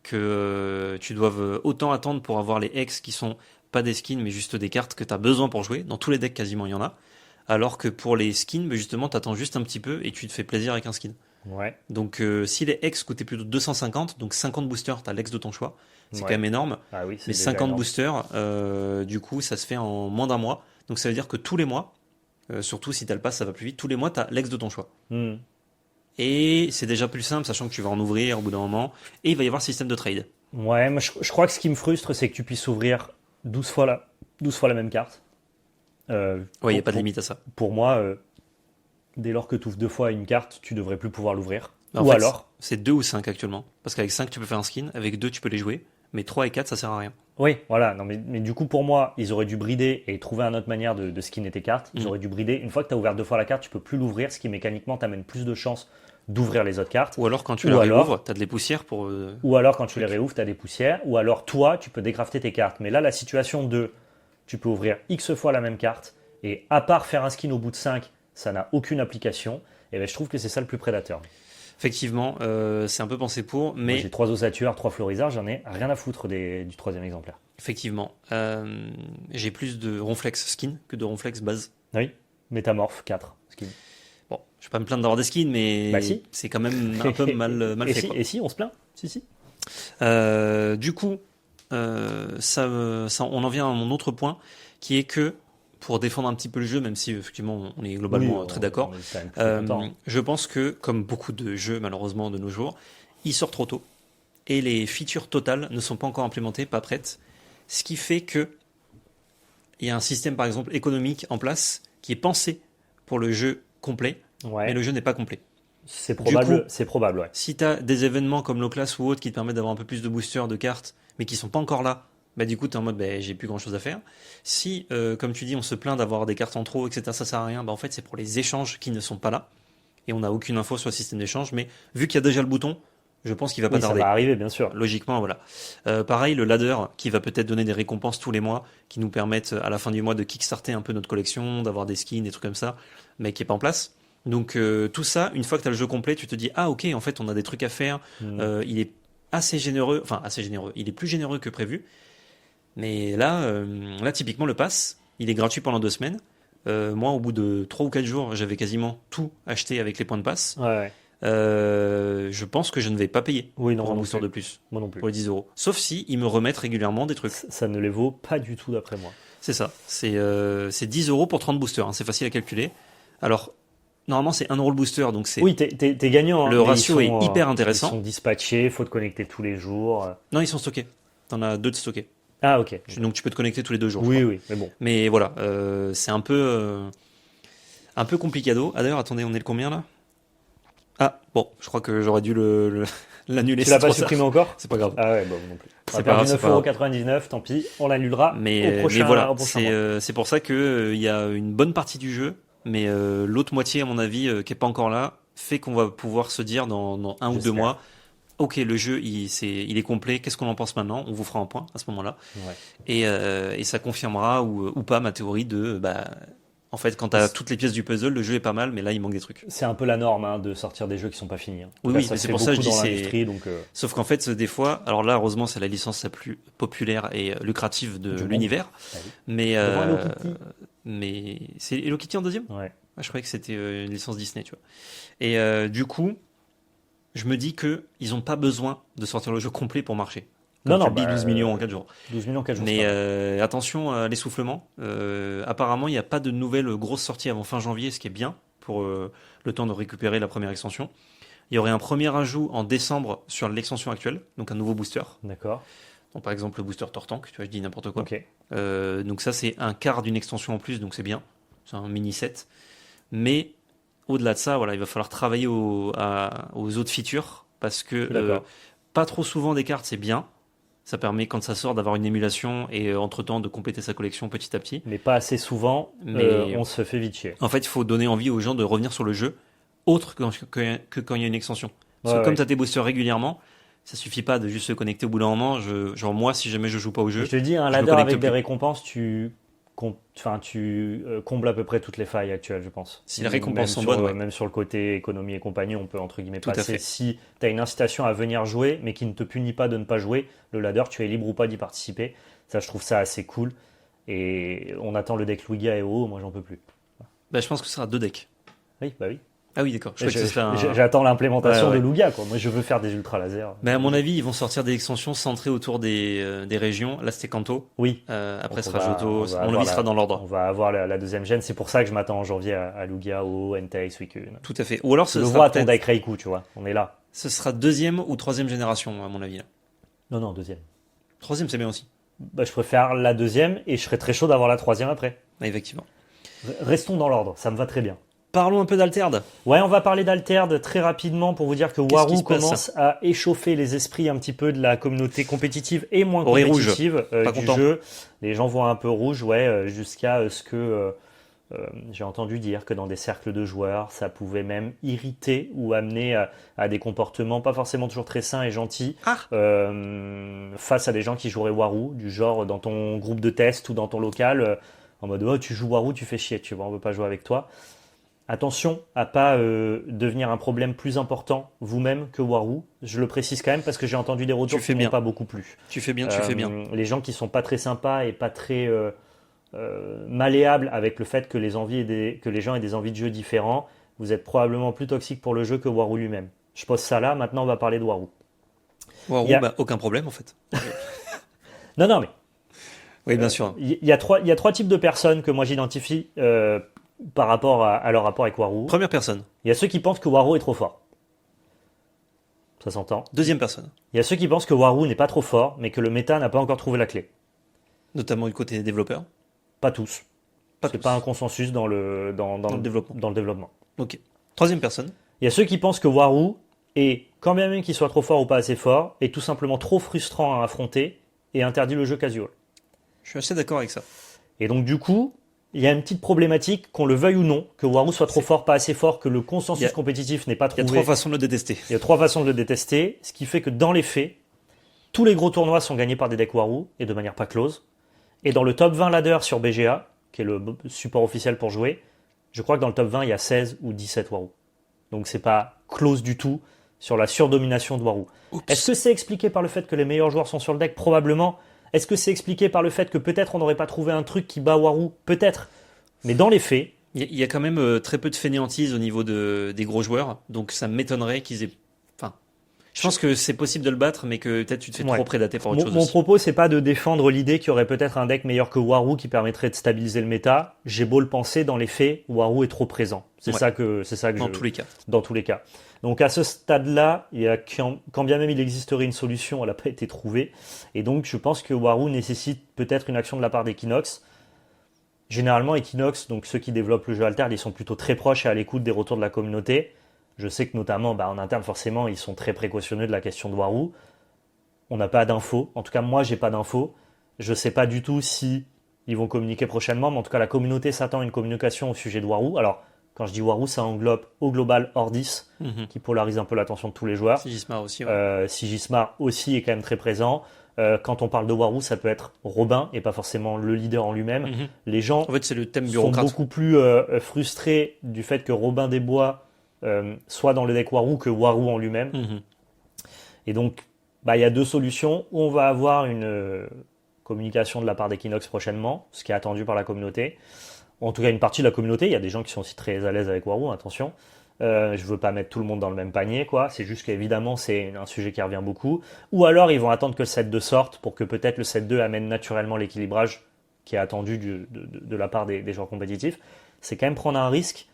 que tu doives autant attendre pour avoir les X qui sont pas des skins, mais juste des cartes que tu as besoin pour jouer. Dans tous les decks, quasiment, il y en a. Alors que pour les skins, bah, justement, tu attends juste un petit peu et tu te fais plaisir avec un skin.
Ouais.
Donc si les X coûtaient plutôt 250, donc 50 boosters, tu as l'ex de ton choix. C'est
Ouais.
quand même énorme.
Ah oui, c'est
Mais
déjà
50
énorme.
boosters, du coup, ça se fait en moins d'un mois. Donc ça veut dire que tous les mois, surtout si tu as le pass, ça va plus vite, tous les mois, tu as l'ex de ton choix.
Mm.
Et c'est déjà plus simple, sachant que tu vas en ouvrir au bout d'un moment. Et il va y avoir système de trade.
Ouais, moi je crois que ce qui me frustre, c'est que tu puisses ouvrir 12 fois la même carte.
Ouais, il n'y a pas de limite à ça.
Pour moi, dès lors que tu ouvres 2 fois une carte, tu devrais plus pouvoir l'ouvrir.
En
Ou
fait,
alors,
c'est 2 ou 5 actuellement. Parce qu'avec 5, tu peux faire un skin. Avec 2, tu peux les jouer. Mais 3 et 4, ça sert à rien.
oui, voilà. Non, mais du coup, pour moi, ils auraient dû brider et trouver une autre manière de skinner tes cartes. Ils
Mm.
auraient dû brider. Une fois que tu as ouvert 2 fois la carte, tu peux plus l'ouvrir, ce qui mécaniquement t'amène plus de chances d'ouvrir les autres cartes.
Ou alors, quand tu
Ou
la
alors-
réouvres, tu as de les poussières pour.
Ou alors, quand tu les
Truc.
réouvres, tu as des poussières. Ou alors, toi, tu peux décrafter tes cartes. Mais là, la situation de tu peux ouvrir X fois la même carte et à part faire un skin au bout de 5, ça n'a aucune application. Et ben, je trouve que c'est ça le plus prédateur.
Effectivement, c'est un peu pensé pour.
Moi,
Mais
j'ai 3 osatueurs, 3 florizards, j'en ai rien à foutre du troisième exemplaire.
effectivement, j'ai plus de Ronflex skin que de Ronflex base.
Oui, Métamorphe 4 skin.
Bon, je vais pas me plaindre d'avoir des skins, mais
Bah si.
c'est quand même un peu mal
et
fait.
si,
Quoi.
et si, on se plaint. Si.
Du coup, on en vient à mon autre point, qui est que pour défendre un petit peu le jeu, même si effectivement on est globalement très d'accord.
On est quand même plutôt content.
Je pense que, comme beaucoup de jeux malheureusement de nos jours, il sort trop tôt et les features totales ne sont pas encore implémentées, pas prêtes. Ce qui fait que il y a un système par exemple économique en place qui est pensé pour le jeu complet,
Ouais.
mais le jeu n'est pas complet.
C'est
Du
probable,
coup,
c'est probable, ouais.
Si tu as des événements comme l'Oclass ou autre qui te permettent d'avoir un peu plus de boosters, de cartes, mais qui sont pas encore là, bah du coup tu es en mode bah, j'ai plus grand chose à faire. Si, comme tu dis, on se plaint d'avoir des cartes en trop, etc., ça sert à rien, bah en fait c'est pour les échanges qui ne sont pas là. Et on n'a aucune info sur le système d'échange, mais vu qu'il y a déjà le bouton, je pense qu'il va pas
Oui, ça
tarder.
va arriver, bien sûr.
Logiquement, voilà. Pareil, le ladder qui va peut-être donner des récompenses tous les mois, qui nous permettent à la fin du mois de kickstarter un peu notre collection, d'avoir des skins, des trucs comme ça, mais qui est pas en place. Donc tout ça, une fois que tu as le jeu complet, tu te dis ah ok, en fait on a des trucs à faire. Il est assez généreux, enfin assez généreux. Il est plus généreux que prévu. Mais là typiquement le pass, il est gratuit pendant 2 semaines. Moi, au bout de 3 ou 4 jours, j'avais quasiment tout acheté avec les points de passe.
Ouais.
Je pense que je ne vais pas payer
Oui, non,
pour un
moi non
booster
plus.
de plus,
Moi non plus.
pour les 10 euros. Sauf si ils me remettent régulièrement des trucs.
Ça ne les vaut pas du tout d'après moi.
C'est ça. C'est 10 euros pour 30 boosters. Hein. C'est facile à calculer. Alors, normalement, c'est 1 euro le booster. Donc, c'est
Oui, t'es gagnant. Hein,
le
mais
ratio
ils sont,
est hyper
Ils
intéressant.
sont dispatchés, faut te connecter tous les jours.
Non, ils sont stockés. T'en as 2 de stockés.
Ah, ok.
Donc, tu peux te connecter tous les 2 jours.
Oui, oui, mais bon.
Mais voilà, c'est un peu complicado. Ah, d'ailleurs, attendez, on est le combien là? Ah, bon, je crois que j'aurais dû l'annuler.
Tu l'as
c'est
pas
trop tard.
supprimé encore?
C'est pas grave.
Ah ouais, bon, non plus. On
C'est
a
pas
perdu
grave, c'est pas
9,99€, tant pis, on l'annulera
Mais
au prochain,
voilà,
au prochain mois.
c'est pour ça que il y a une bonne partie du jeu, mais l'autre moitié, à mon avis, qui est pas encore là, fait qu'on va pouvoir se dire dans 1 ou 2
J'espère.
mois, ok, le jeu il est complet, qu'est-ce qu'on en pense maintenant? On vous fera un point à ce moment-là,
Ouais.
et ça confirmera ou pas ma théorie de bah en fait quand t'as toutes les pièces du puzzle, le jeu est pas mal, mais là il manque des trucs.
C'est un peu la norme hein, de sortir des jeux qui sont pas finis. Hein. En tout
Oui,
cas,
oui,
ça
mais
se
c'est
fait
pour ça que je
beaucoup
dis
dans
c'est.
l'industrie, donc
Sauf qu'en fait, des fois, alors là, heureusement, c'est la licence la plus populaire et lucrative de
Du monde.
l'univers.
Ah oui.
Mais,
Devant Hello Kitty.
mais c'est Hello Kitty en deuxième?
Ouais.
Ah, je croyais que c'était une licence Disney, tu vois. Et du coup, je me dis que ils ont pas besoin de sortir le jeu complet pour marcher. Comme
Non,
tu
non,
le dis, 12 millions en 4 jours.
12 millions 4 jours.
Mais
c'est pas mal.
attention à l'essoufflement. Apparemment, il n'y a pas de nouvelles grosses sorties avant fin janvier, ce qui est bien pour le temps de récupérer la première extension. Il y aurait un premier ajout en décembre sur l'extension actuelle, donc un nouveau booster.
D'accord.
Donc, par exemple, le booster Tortank, tu vois, je dis n'importe quoi.
Ok.
Donc ça, c'est un quart d'une extension en plus, donc c'est bien. C'est un mini set. Mais au-delà de ça, voilà, il va falloir travailler aux autres features parce que
D'accord.
pas trop souvent des cartes, c'est bien. Ça permet, quand ça sort, d'avoir une émulation et entre-temps de compléter sa collection petit à petit.
Mais pas assez souvent,
Mais-
on se fait vite chier.
En fait, il faut donner envie aux gens de revenir sur le jeu autre que quand il y a une extension. Parce
Ouais,
que comme
ouais.
tu as tes boosters régulièrement, ça suffit pas de juste se connecter au bout d'un moment. Genre moi, si jamais je joue pas au jeu,
Je te dis, un
je me
ladder
connecte
avec des
plus.
récompenses, tu combles à peu près toutes les failles actuelles, je pense.
Si les récompenses sont
Même sur,
bonnes, ouais.
Même sur le côté économie et compagnie, on peut entre guillemets
Tout à
passer.
fait.
Si tu as une incitation à venir jouer, mais qui ne te punit pas de ne pas jouer, le ladder, tu es libre ou pas d'y participer. Ça, je trouve ça assez cool. Et on attend le deck Lugia et OO, moi j'en peux plus.
Bah, je pense que ce sera 2 decks.
Oui, bah oui.
Ah oui, d'accord. Je crois que ce serait un...
J'attends l'implémentation
Ouais, ouais.
de Lugia, quoi. Moi, je veux faire des ultra lasers.
Mais à mon avis, ils vont sortir des extensions centrées autour des régions. Là, c'était Kanto.
Oui.
Après, ce
Donc,
sera Johto.
va
Mon
avoir
avis sera dans
On
l'ordre.
va avoir la deuxième gêne. C'est pour ça que je m'attends en janvier à Lugia, OO, Entei, Suicune.
Tout à fait. Ou alors,
Je
ce
le
sera
vois à ton
peut-être...
deck Reiku, tu vois. On est là.
Ce sera 2e ou 3e génération, à mon avis. Là.
Non, non, deuxième.
3e, c'est bien aussi.
Bah, je préfère la deuxième et je serais très chaud d'avoir la troisième après.
Ah, effectivement.
Restons dans l'ordre, ça me va très bien.
Parlons un peu d'Alterd.
Ouais, on va parler d'Alterd très rapidement pour vous dire que
Qu'est-ce qui
Waru
se passe
commence à échauffer les esprits un petit peu de la communauté compétitive et moins
Oré rouge.
compétitive
Pas
du
content.
jeu. Les gens voient un peu rouge, ouais, jusqu'à ce que j'ai entendu dire que dans des cercles de joueurs, ça pouvait même irriter ou amener à des comportements pas forcément toujours très sains et gentils
Ah.
face à des gens qui joueraient Waru, du genre dans ton groupe de test ou dans ton local, en mode oh, tu joues Waru, tu fais chier, tu vois, on veut pas jouer avec toi. Attention à pas devenir un problème plus important vous-même que Waru. Je le précise quand même parce que j'ai entendu des retours
Tu fais
qui
bien.
m'ont pas beaucoup plu.
Tu fais bien, tu fais bien.
Les gens qui sont pas très sympas et pas très malléables avec le fait que que les gens aient des envies de jeu différents, vous êtes probablement plus toxique pour le jeu que Waru lui-même. Je pose ça là, maintenant on va parler de Waru.
Waru,
il y a-
bah, aucun problème en fait.
Non, non, mais
Oui, bien sûr.
Il y a trois types de personnes que moi j'identifie par rapport à leur rapport avec Waroo.
Première personne.
Il y a ceux qui pensent que Waroo est trop fort. Ça s'entend.
Deuxième personne.
Il y a ceux qui pensent que Waroo n'est pas trop fort, mais que le méta n'a pas encore trouvé la clé.
Notamment du côté des développeurs.
Pas tous. C'est
tous.
pas un consensus dans le
développement.
Dans le développement.
Ok. Troisième personne.
Il y a ceux qui pensent que Waroo est, quand bien même qu'il soit trop fort ou pas assez fort, est tout simplement trop frustrant à affronter et interdit le jeu casual.
Je suis assez d'accord avec ça.
Et donc du coup, il y a une petite problématique, qu'on le veuille ou non, que Waroo soit trop fort, pas assez fort, que le consensus compétitif n'est pas trouvé.
Il y a 3 façons de le détester.
Il y a 3 façons de le détester, ce qui fait que dans les faits, tous les gros tournois sont gagnés par des decks Waroo, et de manière pas close. Et dans le top 20 ladder sur BGA, qui est le support officiel pour jouer, je crois que dans le top 20, il y a 16 ou 17 Waroo. Donc c'est pas close du tout sur la surdomination de Waroo. Est-ce que c'est expliqué par le fait que les meilleurs joueurs sont sur le deck? Probablement. Est-ce que c'est expliqué par le fait que peut-être on n'aurait pas trouvé un truc qui bat Waroo? Peut-être. Mais dans les faits...
Il y a quand même très peu de fainéantise au niveau des gros joueurs, donc ça m'étonnerait qu'ils aient... Enfin, je pense que c'est possible de le battre, mais que peut-être tu te fais trop prédater par autre chose.
Mon propos, c'est pas de défendre l'idée qu'il y aurait peut-être un deck meilleur que Waroo qui permettrait de stabiliser le méta. J'ai beau le penser, dans les faits, Waroo est trop présent. C'est ça que
tous les cas.
Dans tous les cas. Donc à ce stade-là, quand bien même il existerait une solution, elle n'a pas été trouvée. Et donc je pense que Waroo nécessite peut-être une action de la part d'Equinox. Généralement, Equinox, donc ceux qui développent le jeu Altered, ils sont plutôt très proches et à l'écoute des retours de la communauté. Je sais que notamment, en interne, forcément, ils sont très précautionneux de la question de Waroo. On n'a pas d'infos. En tout cas, moi, j'ai pas d'infos. Je sais pas du tout si ils vont communiquer prochainement, mais en tout cas, la communauté s'attend à une communication au sujet de Waroo. Alors, quand je dis Waroo, ça englobe au global Ordis, qui polarise un peu l'attention de tous les joueurs.
Sigismar aussi.
Sigismar aussi est quand même très présent. Quand on parle de Waroo, ça peut être Robin et pas forcément le leader en lui-même. Les gens
en fait, c'est le thème
sont
bureaucrate.
beaucoup plus frustrés du fait que Robin des Bois soit dans le deck Waroo que Waroo en lui-même. Et donc, il y a 2 solutions. Ou on va avoir une communication de la part d'Equinox prochainement, ce qui est attendu par la communauté. En tout cas, une partie de la communauté. Il y a des gens qui sont aussi très à l'aise avec Waroo, attention. Je veux pas mettre tout le monde dans le même panier, quoi. C'est juste qu'évidemment, c'est un sujet qui revient beaucoup. Ou alors, ils vont attendre que le set 2 sorte pour que peut-être le set 2 amène naturellement l'équilibrage qui est attendu de la part des joueurs compétitifs. C'est quand même prendre un risque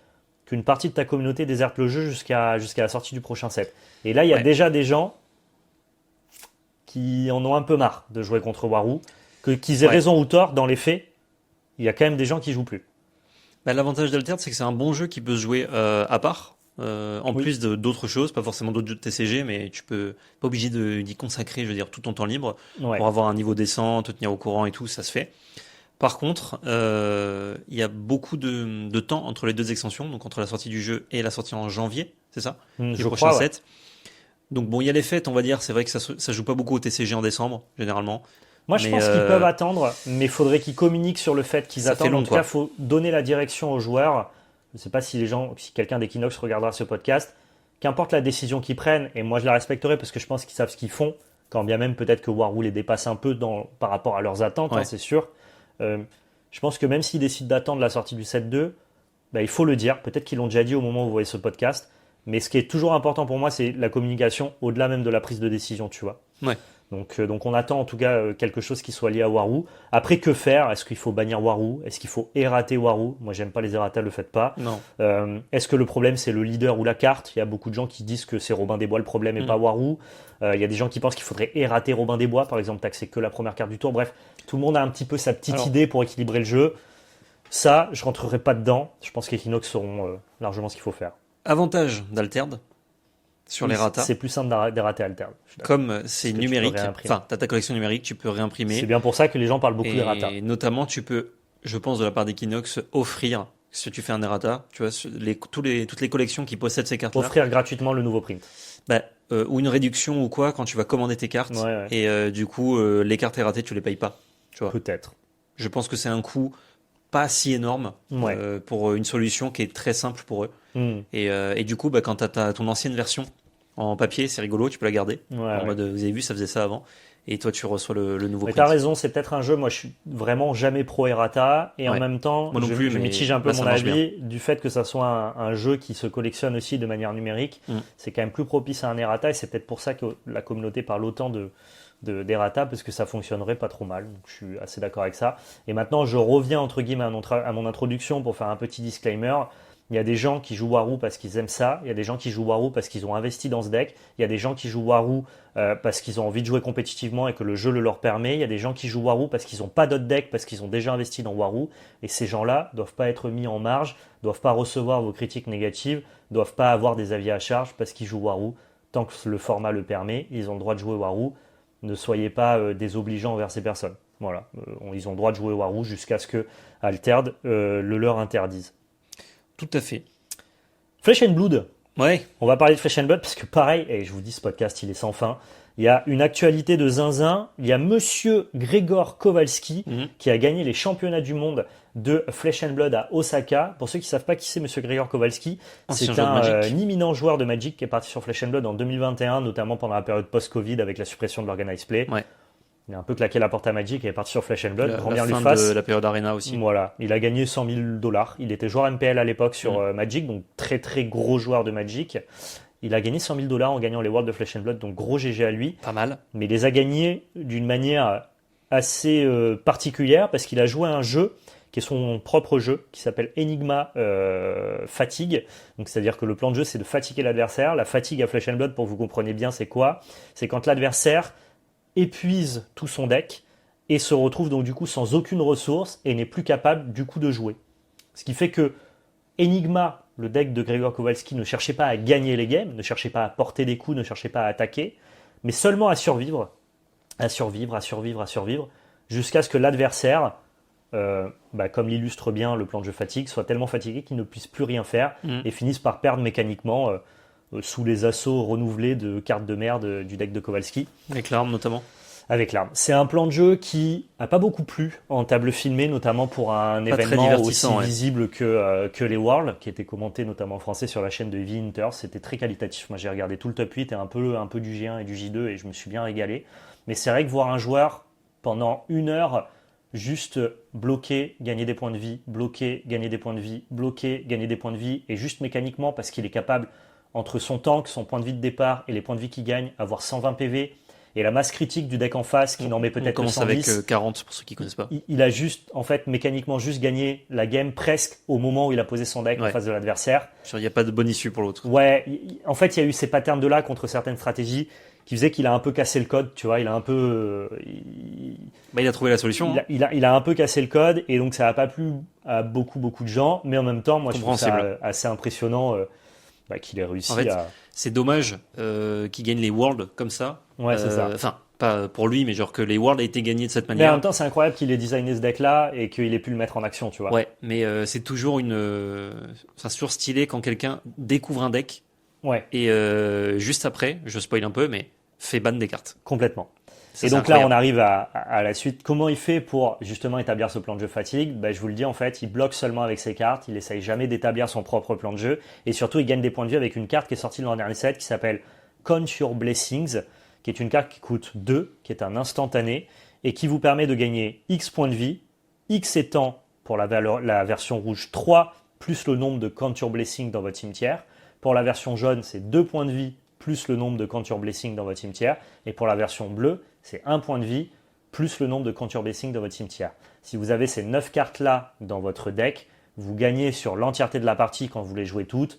qu'une partie de ta communauté déserte le jeu jusqu'à la sortie du prochain set. Et là, il y a déjà des gens qui en ont un peu marre de jouer contre Waroo. Qu'ils aient raison ou tort, dans les faits, il y a quand même des gens qui jouent plus.
L'avantage d'Altered, c'est que c'est un bon jeu qui peut se jouer à part, en plus d'autres choses, pas forcément d'autres jeux de TCG, mais tu peux pas obligé d'y consacrer, je veux dire, tout ton temps libre pour avoir un niveau décent, te tenir au courant et tout, ça se fait. Par contre, il y a beaucoup de temps entre les 2 extensions, donc entre la sortie du jeu et la sortie en janvier, c'est ça, du prochain set. Donc bon, il y a les fêtes, on va dire, c'est vrai que ça joue pas beaucoup au TCG en décembre, généralement.
Moi, je pense qu'ils peuvent attendre, mais il faudrait qu'ils communiquent sur le fait qu'ils attendent. En tout cas, il faut donner la direction aux joueurs. Je ne sais pas si quelqu'un d'Equinox regardera ce podcast. Qu'importe la décision qu'ils prennent, et moi je la respecterai parce que je pense qu'ils savent ce qu'ils font, quand bien même peut-être que Waroo les dépasse un peu par rapport à leurs attentes, c'est sûr. Je pense que même s'ils décident d'attendre la sortie du set 2, il faut le dire. Peut-être qu'ils l'ont déjà dit au moment où vous voyez ce podcast. Mais ce qui est toujours important pour moi, c'est la communication au-delà même de la prise de décision, tu vois.
Ouais.
Donc on attend en tout cas quelque chose qui soit lié à Waroo. Après, que faire? Est-ce qu'il faut bannir Waroo? Est-ce qu'il faut errater Waroo? Moi, j'aime pas les erratas, le faites pas.
Non.
Est-ce que le problème, c'est le leader ou la carte? Il y a beaucoup de gens qui disent que c'est Robin des Bois le problème et pas Waroo. Il y a des gens qui pensent qu'il faudrait errater Robin des Bois, par exemple, taxer que la première carte du tour. Bref, tout le monde a un petit peu sa petite idée pour équilibrer le jeu. Ça, je rentrerai pas dedans. Je pense qu'Equinox sauront largement ce qu'il faut faire.
Avantage d'Altered sur les ratas.
C'est plus simple d'errater Altered.
Comme c'est numérique, enfin, tu as ta collection numérique, tu peux réimprimer.
C'est bien pour ça que les gens parlent beaucoup d'errata.
Et notamment, tu peux, je pense, de la part d'Equinox, offrir, si tu fais un errata, tu vois, toutes les collections qui possèdent ces cartes-là.
Offrir gratuitement le nouveau print.
Ou une réduction ou quoi quand tu vas commander tes cartes. Et du coup, les cartes erratées, tu les payes pas. Tu vois.
Peut-être.
Je pense que c'est un coût pas si énorme pour une solution qui est très simple pour eux. Et du coup, quand tu as ton ancienne version en papier, c'est rigolo, tu peux la garder. En mode, vous avez vu, ça faisait ça avant. et toi tu reçois le nouveau
Mais
print.
t'as raison, c'est peut-être un jeu, moi je suis vraiment jamais pro errata, et en
Ouais.
même temps,
Moi non plus,
je
mais
mitige un peu
là, ça
mon
marche
avis du fait que ça soit un jeu qui se collectionne aussi de manière numérique.
Mm.
C'est quand même plus propice à un errata, et c'est peut-être pour ça que la communauté parle autant d'errata, parce que ça fonctionnerait pas trop mal. Donc je suis assez d'accord avec ça. Et maintenant, je reviens entre guillemets à mon introduction pour faire un petit disclaimer. Il y a des gens qui jouent Warou parce qu'ils aiment ça, il y a des gens qui jouent Warou parce qu'ils ont investi dans ce deck, il y a des gens qui jouent Warou parce qu'ils ont envie de jouer compétitivement et que le jeu le leur permet, il y a des gens qui jouent Warou parce qu'ils n'ont pas d'autres decks, parce qu'ils ont déjà investi dans Warou, et ces gens-là doivent pas être mis en marge, doivent pas recevoir vos critiques négatives, doivent pas avoir des avis à charge parce qu'ils jouent Warou. Tant que le format le permet, ils ont le droit de jouer Warou. Ne soyez pas désobligeants envers ces personnes. Voilà, ils ont le droit de jouer Warou jusqu'à ce que Altered le leur interdise.
Tout à fait.
Flesh and Blood.
Ouais.
On va parler de Flesh and Blood parce que pareil, et je vous dis ce podcast il est sans fin, il y a une actualité de zinzin, il y a monsieur Grégor Kowalski qui a gagné les championnats du monde de Flesh and Blood à Osaka. Pour ceux qui ne savent pas qui c'est monsieur Grégor Kowalski,
Ancien
c'est
joueur de
un
Magic.
imminent joueur de Magic qui est parti sur Flesh and Blood en 2021, notamment pendant la période post-Covid avec la suppression de l'Organized Play.
Ouais.
Il a un peu claqué la porte à Magic et est parti sur Flesh and Blood. Grand
La
bien lui
fin
fasse.
de la période Arena aussi.
Voilà, il a gagné 100 000 $. Il était joueur MPL à l'époque sur Magic, donc très très gros joueur de Magic. Il a gagné 100 000 $ en gagnant les Worlds de Flesh and Blood, donc gros GG à lui.
Pas mal.
Mais il les a gagnés d'une manière assez particulière parce qu'il a joué à un jeu qui est son propre jeu, qui s'appelle Enigma Fatigue. Donc c'est-à-dire que le plan de jeu, c'est de fatiguer l'adversaire. La fatigue à Flesh and Blood, pour que vous compreniez bien, c'est quoi? C'est quand l'adversaire épuise tout son deck et se retrouve donc du coup sans aucune ressource et n'est plus capable du coup de jouer. Ce qui fait que Enigma, le deck de Grégor Kowalski, ne cherchait pas à gagner les games, ne cherchait pas à porter des coups, ne cherchait pas à attaquer, mais seulement à survivre, jusqu'à ce que l'adversaire, comme l'illustre bien le plan de jeu fatigue, soit tellement fatigué qu'il ne puisse plus rien faire et finisse par perdre mécaniquement sous les assauts renouvelés de cartes de merde du deck de Kowalski.
Avec l'arme notamment.
Avec l'arme. C'est un plan de jeu qui a pas beaucoup plu en table filmée, notamment pour un
Pas très
événement aussi
divertissant, ouais.
visible que les Worlds, qui était commenté notamment en français sur la chaîne de Heavy Hunter. C'était très qualitatif. Moi, j'ai regardé tout le top 8 et un peu du G1 et du J2 et je me suis bien régalé. Mais c'est vrai que voir un joueur pendant 1 heure juste bloquer, gagner des points de vie, bloquer, gagner des points de vie, bloquer, gagner des points de vie, et juste mécaniquement, parce qu'il est capable, entre son tank, son point de vie de départ et les points de vie qu'il gagne, avoir 120 PV, et la masse critique du deck en face qui n'en met
On
peut-être que
commence
110.
avec 40 pour ceux qui connaissent pas.
Il a juste, en fait, mécaniquement juste gagné la game presque au moment où il a posé son deck en
Ouais.
face de l'adversaire.
Il n'y a pas de bonne issue pour l'autre.
Ouais, en fait, il y a eu ces patterns de là contre certaines stratégies qui faisaient qu'il a un peu cassé le code, tu vois, il a un peu...
Il a trouvé la solution.
Il a un peu cassé le code et donc ça n'a pas plu à beaucoup de gens, mais en même temps, moi je trouve ça assez impressionnant qu'il ait réussi
en fait,
à...
C'est dommage qu'il gagne les Worlds comme ça.
Ouais, c'est ça.
Enfin, pas pour lui, mais genre que les Worlds aient été gagnés de cette
Mais en
manière.
même temps, c'est incroyable qu'il ait designé ce deck-là et qu'il ait pu le mettre en action, tu vois.
Ouais, mais c'est toujours c'est toujours stylé quand quelqu'un découvre un deck
Ouais,
et juste après, je spoil un peu, mais fait ban des cartes.
complètement.
Ça,
Et
c'est
donc là,
incroyable.
on arrive à la suite. Comment il fait pour justement établir ce plan de jeu fatigue? Je vous le dis, en fait, il bloque seulement avec ses cartes. Il essaye jamais d'établir son propre plan de jeu. Et surtout, il gagne des points de vie avec une carte qui est sortie dans le dernier set qui s'appelle Count Your Blessings, qui est une carte qui coûte 2, qui est un instantané, et qui vous permet de gagner X points de vie, X étant, pour la version rouge, 3, plus le nombre de Count Your Blessings dans votre cimetière. Pour la version jaune, c'est 2 points de vie, plus le nombre de Count Your Blessings dans votre cimetière. Et pour la version bleue, c'est 1 point de vie, plus le nombre de Count Your Blessings dans votre cimetière. Si vous avez ces 9 cartes-là dans votre deck, vous gagnez sur l'entièreté de la partie, quand vous les jouez toutes,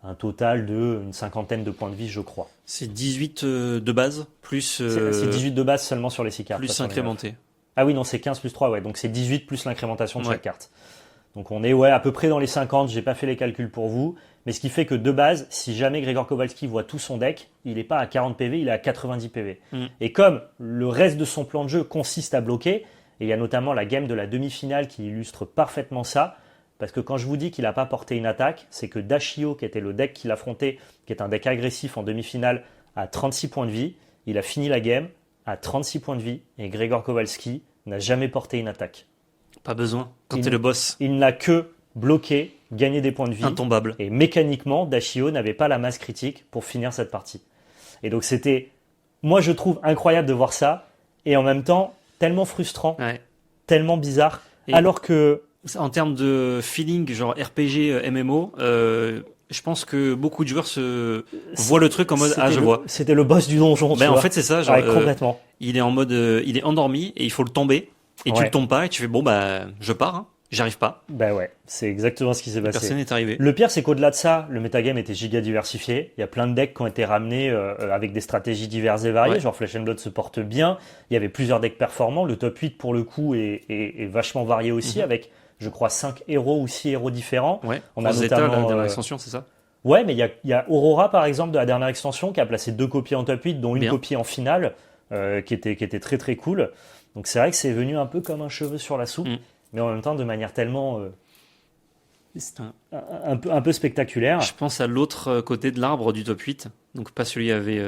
un total de une cinquantaine de points de vie, je crois.
C'est 18 de base, plus.
C'est 18 de base seulement sur les 6 cartes.
Plus incrémenté.
Ah oui, non, c'est 15 plus 3, ouais. Donc c'est 18 plus l'incrémentation de
Ouais.
chaque carte. Donc on est à peu près dans les 50, j'ai pas fait les calculs pour vous. Mais ce qui fait que de base, si jamais Grégor Kowalski voit tout son deck, il n'est pas à 40 PV, il est à 90 PV. Et comme le reste de son plan de jeu consiste à bloquer, et il y a notamment la game de la demi-finale qui illustre parfaitement ça, parce que quand je vous dis qu'il n'a pas porté une attaque, c'est que Dashio, qui était le deck qu'il affrontait, qui est un deck agressif en demi-finale, à 36 points de vie, il a fini la game à 36 points de vie, et Grégor Kowalski n'a jamais porté une attaque.
Pas besoin. Quand
Il-
t'es le boss,
Il n'a que bloqué, gagné des points de vie.
intombable.
Et mécaniquement, Dashio n'avait pas la masse critique pour finir cette partie. Et donc c'était, moi je trouve incroyable de voir ça, et en même temps tellement frustrant,
Ouais.
tellement bizarre.
Et-
Alors que
En termes de feeling, genre RPG, MMO, je pense que beaucoup de joueurs voient le truc en mode je vois.
c'était le boss du donjon. tu
Ben en
vois.
fait c'est ça, genre
Ouais, complètement.
il est en mode il est endormi et il faut le tomber et tu
Ouais.
le tombes pas et tu fais bon bah je pars, hein. J'arrive pas.
Bah ouais, c'est exactement ce qui s'est passé.
Personne n'est arrivé.
Le pire, c'est qu'au-delà de ça, le metagame était giga diversifié. Il y a plein de decks qui ont été ramenés avec des stratégies diverses et variées.
Ouais.
Genre Flesh and Blood se porte bien. Il y avait plusieurs decks performants. Le top 8, pour le coup, est vachement varié aussi,
Mhm.
avec, je crois, 5 héros ou 6 héros différents.
Ouais.
On a
Zeta, la
notamment,
dernière extension, c'est ça?
Ouais, mais il y a Aurora, par exemple, de la dernière extension, qui a placé 2 copies en top 8, dont une
Bien.
copie en finale, qui était très très cool. Donc c'est vrai que c'est venu un peu comme un cheveu sur la soupe,
Mm.
mais en même temps de manière tellement
Un-
un peu spectaculaire.
Je pense à l'autre côté de l'arbre du top 8, donc pas celui avec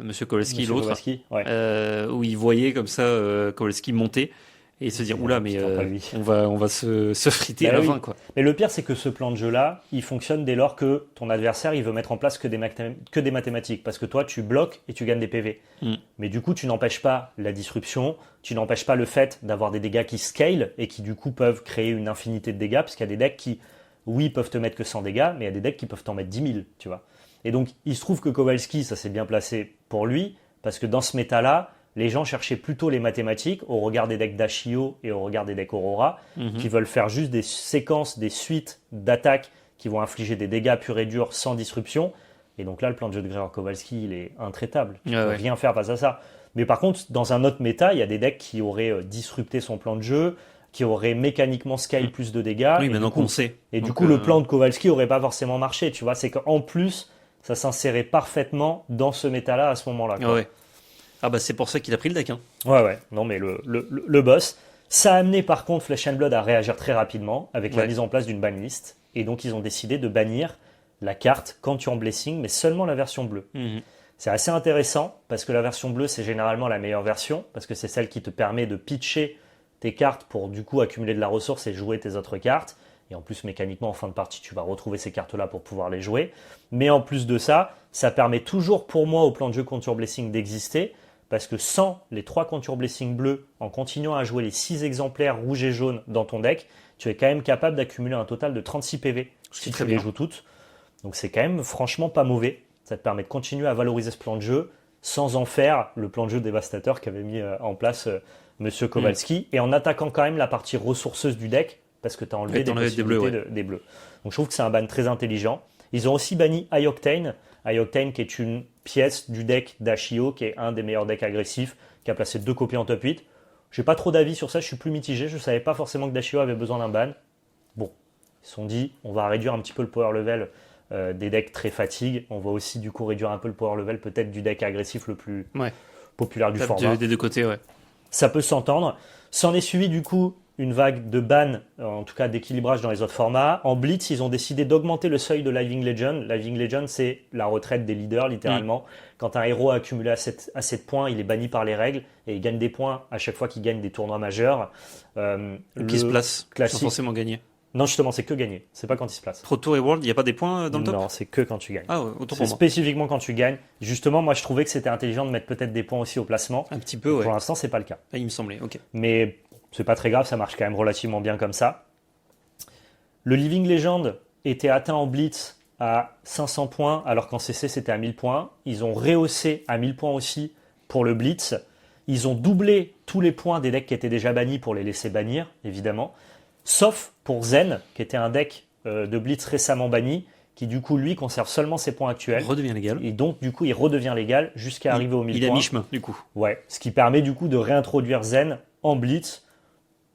Monsieur Kowalski,
Monsieur
l'autre,
Kowalski, ouais.
où il voyait comme ça Kowalski monter et se dire oula mais
Putain, pas lui.
on va se friter
Bah
à la
oui.
fin quoi.
Mais le pire, c'est que ce plan de jeu-là, il fonctionne dès lors que ton adversaire, il veut mettre en place que des mathématiques. Parce que toi, tu bloques et tu gagnes des PV.
Mm.
Mais du coup, tu n'empêches pas la disruption, tu n'empêches pas le fait d'avoir des dégâts qui scale et qui, du coup, peuvent créer une infinité de dégâts. Parce qu'il y a des decks qui, oui, peuvent te mettre que 100 dégâts, mais il y a des decks qui peuvent t'en mettre 10 000, tu vois. Et donc, il se trouve que Kowalski, ça s'est bien placé pour lui, parce que dans ce méta-là, les gens cherchaient plutôt les mathématiques au regard des decks d'Ashio et au regard des decks Aurora,
Mhm.
qui veulent faire juste des séquences, des suites d'attaques qui vont infliger des dégâts purs et durs sans disruption. Et donc là, le plan de jeu de Gregor Kowalski, il est intraitable. Tu
Ouais,
peux
ouais.
rien faire face à ça. Mais par contre, dans un autre méta, il y a des decks qui auraient disrupté son plan de jeu, qui auraient mécaniquement scale plus de dégâts.
Oui,
et
maintenant
du coup,
qu'on sait.
et du
Donc,
coup, le plan de Kowalski aurait pas forcément marché. Tu vois, c'est qu'en plus, ça s'insérait parfaitement dans ce méta-là à ce moment-là. quoi.
ouais. Ah bah c'est pour ça qu'il a pris le deck hein.
Ouais. Non, mais le boss. Ça a amené par contre Flesh and Blood à réagir très rapidement avec la
Ouais.
mise en place d'une banlist. Et donc, ils ont décidé de bannir la carte Quantum Blessing, mais seulement la version bleue.
Mhm.
C'est assez intéressant parce que la version bleue, c'est généralement la meilleure version parce que c'est celle qui te permet de pitcher tes cartes pour du coup accumuler de la ressource et jouer tes autres cartes. Et en plus, mécaniquement, en fin de partie, tu vas retrouver ces cartes-là pour pouvoir les jouer. Mais en plus de ça, ça permet toujours pour moi au plan de jeu Contour Blessing d'exister parce que sans les 3 Contour Blessing bleus, en continuant à jouer les 6 exemplaires rouges et jaunes dans ton deck, tu es quand même capable d'accumuler un total de 36 PV si
très
tu les
bien.
joues toutes. Donc c'est quand même franchement pas mauvais. Ça te permet de continuer à valoriser ce plan de jeu sans en faire le plan de jeu dévastateur qu'avait mis en place Monsieur Kowalski et en attaquant quand même la partie ressourceuse du deck parce que tu as enlevé
Ouais,
des
t'enlèves des
possibilités
bleus,
des bleus. Donc je trouve que c'est un ban très intelligent. Ils ont aussi banni Ioctane. Ioctane qui est une pièce du deck d'Ashio qui est un des meilleurs decks agressifs qui a placé 2 copies en top 8. J'ai pas trop d'avis sur ça, je suis plus mitigé. Je savais pas forcément que Dashio avait besoin d'un ban. Bon, ils se sont dit on va réduire un petit peu le power level des decks très fatigue. On va aussi du coup réduire un peu le power level peut-être du deck agressif le plus
Ouais.
populaire du format.
Des deux côtés ouais.
Ça peut s'entendre. S'en est suivi du coup une vague de ban, en tout cas d'équilibrage dans les autres formats. En Blitz, ils ont décidé d'augmenter le seuil de Living Legend. Living Legend, c'est la retraite des leaders, littéralement. Quand un héros a accumulé assez de points, il est banni par les règles et il gagne des points à chaque fois qu'il gagne des tournois majeurs.
Qui se place
classique.
sans forcément gagner.
Non, justement, c'est que gagner. C'est pas quand il se place.
Pro Tour et World, il n'y a pas des points dans le top?
Non, c'est que quand tu gagnes.
Ah ouais, autant
C'est
pour moi.
spécifiquement quand tu gagnes. Justement, moi, je trouvais que c'était intelligent de mettre peut-être des points aussi au placement.
Un petit peu ouais.
Pour l'instant, c'est pas le cas.
Ah, il me semblait, ok.
Mais c'est pas très grave, ça marche quand même relativement bien comme ça. Le Living Legend était atteint en Blitz à 500 points, alors qu'en CC c'était à 1000 points. Ils ont rehaussé à 1000 points aussi pour le Blitz. Ils ont doublé tous les points des decks qui étaient déjà bannis pour les laisser bannir, évidemment. Sauf pour Zen, qui était un deck de Blitz récemment banni, qui du coup lui conserve seulement ses points actuels.
Redevient légal.
Et donc du coup il redevient légal jusqu'à arriver aux 1000
Il
points.
a mi-chemin du coup.
Ouais, ce qui permet du coup de réintroduire Zen en Blitz,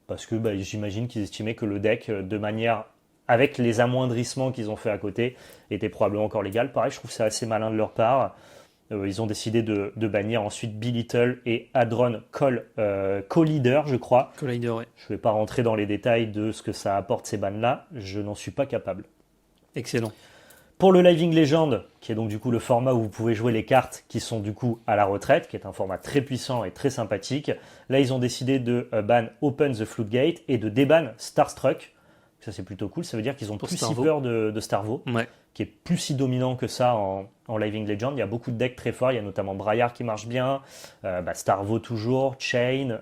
parce que j'imagine qu'ils estimaient que le deck, de manière, avec les amoindrissements qu'ils ont fait à côté, était probablement encore légal. Pareil, je trouve que c'est assez malin de leur part. Ils ont décidé de bannir ensuite Belittle et Hadron Co-Leader, je crois.
Collider, ouais.
Je ne vais pas rentrer dans les détails de ce que ça apporte ces bans-là, je n'en suis pas capable.
Excellent.
Pour le Living Legend, qui est donc du coup le format où vous pouvez jouer les cartes qui sont du coup à la retraite, qui est un format très puissant et très sympathique, là ils ont décidé de ban Open the Floodgate et de déban Starstruck. Ça c'est plutôt cool, ça veut dire qu'ils ont
Pour
plus si
Starvo.
peur de Starvo,
Ouais.
qui est plus si dominant que ça en Living Legend. Il y a beaucoup de decks très forts, il y a notamment Briar qui marche bien, Starvo toujours, Chain,